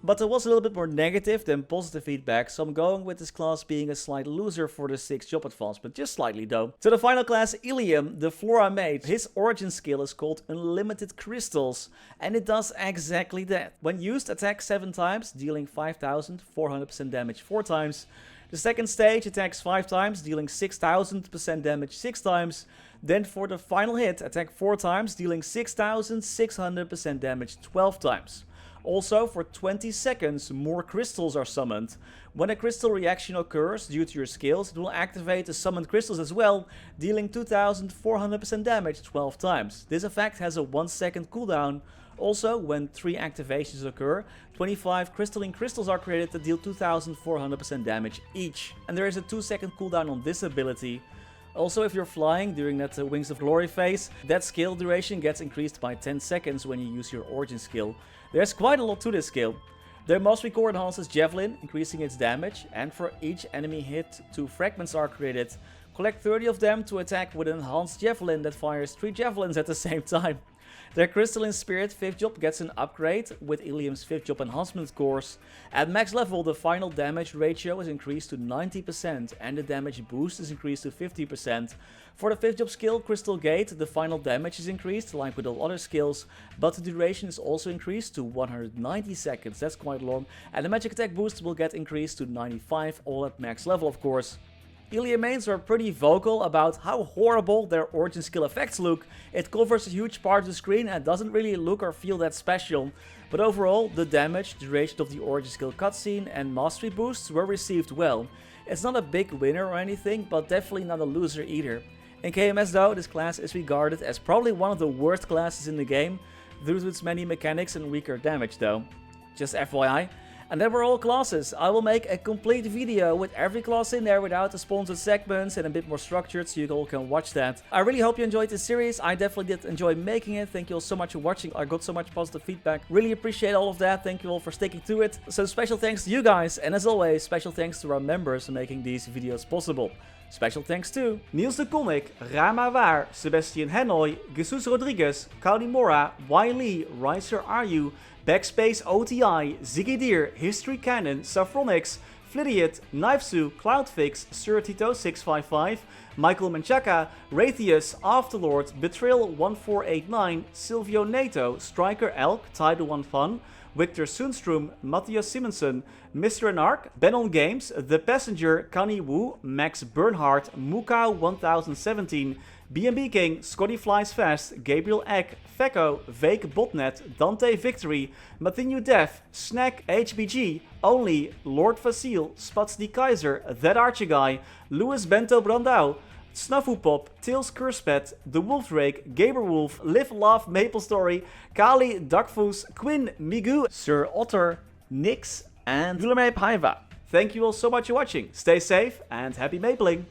But there was a little bit more negative than positive feedback, so I'm going with this class being a slight loser for the 6th job advancement, just slightly though. To the final class, Ilium, the Flora Mage. His origin skill is called Unlimited Crystals, and it does exactly that. When used, attack 7 times, dealing 5400% damage 4 times. The second stage attacks 5 times, dealing 6000% damage 6 times. Then for the final hit, attack 4 times, dealing 6600% damage 12 times. Also, for 20 seconds, more crystals are summoned. When a crystal reaction occurs due to your skills, it will activate the summoned crystals as well, dealing 2400% damage 12 times. This effect has a 1 second cooldown. Also, when 3 activations occur, 25 crystalline crystals are created that deal 2400% damage each. And there is a 2 second cooldown on this ability. Also, if you're flying during that Wings of Glory phase, that skill duration gets increased by 10 seconds when you use your origin skill. There's quite a lot to this skill. Their Mastery Core enhances Javelin, increasing its damage, and for each enemy hit, 2 fragments are created. Collect 30 of them to attack with an enhanced Javelin that fires 3 Javelins at the same time. Their Crystalline Spirit 5th job gets an upgrade with Ilium's 5th job enhancement cores. At max level, the final damage ratio is increased to 90% and the damage boost is increased to 50%. For the 5th job skill Crystal Gate, the final damage is increased like with all other skills, but the duration is also increased to 190 seconds, that's quite long, and the magic attack boost will get increased to 95, all at max level of course. Ilium mains are pretty vocal about how horrible their origin skill effects look. It covers a huge part of the screen and doesn't really look or feel that special. But overall, the damage, duration of the origin skill cutscene and mastery boosts were received well. It's not a big winner or anything, but definitely not a loser either. In KMS though, this class is regarded as probably one of the worst classes in the game, due to its many mechanics and weaker damage though. Just FYI. And that were all classes. I will make a complete video with every class in there without the sponsored segments and a bit more structured so you all can watch that. I really hope you enjoyed this series. I definitely did enjoy making it. Thank you all so much for watching. I got so much positive feedback. Really appreciate all of that. Thank you all for sticking to it. So special thanks to you guys. And as always, special thanks to our members for making these videos possible. Special thanks to Niels de Coninck, Raar maar waar, Sebastian Hanoy, Jesus Rodriguez, Kaudimora, Wiley, Riser Are BackSpaceOTI, Ziggydeer, Historycanon, Saffronyx, Flidiot, Knifesu, Cloudfix, Surtito655, Michael Menchaca, Rathius, Afterlord, Betrayal1489, Silvio Nato, Striker Elk, Tidal1 Fun, Victor Sundstrom, Mathias Simonsson, Mr. Anark, Benon Games, The Passenger, Kani Wu, Max Bernhardt, Mukau1017, B&B King, Scotty Flies Fast, Gabriel Egg, Fecko, Vake Botnet, Dante Victory, Mathinu Def, Snack, HBG, Only, Lord Vasil, Spats the Kaiser, That Archie Guy, Louis Bento Brandau, Snuffle Pop, Tails Curspet, The Wolf Drake, Gaber Wolf, Live Love MapleStory, Kali, Duckfoos, Quinn, Migu, Sir Otter, Nix, and Guilherme Paiva. Thank you all so much for watching. Stay safe and happy mapling!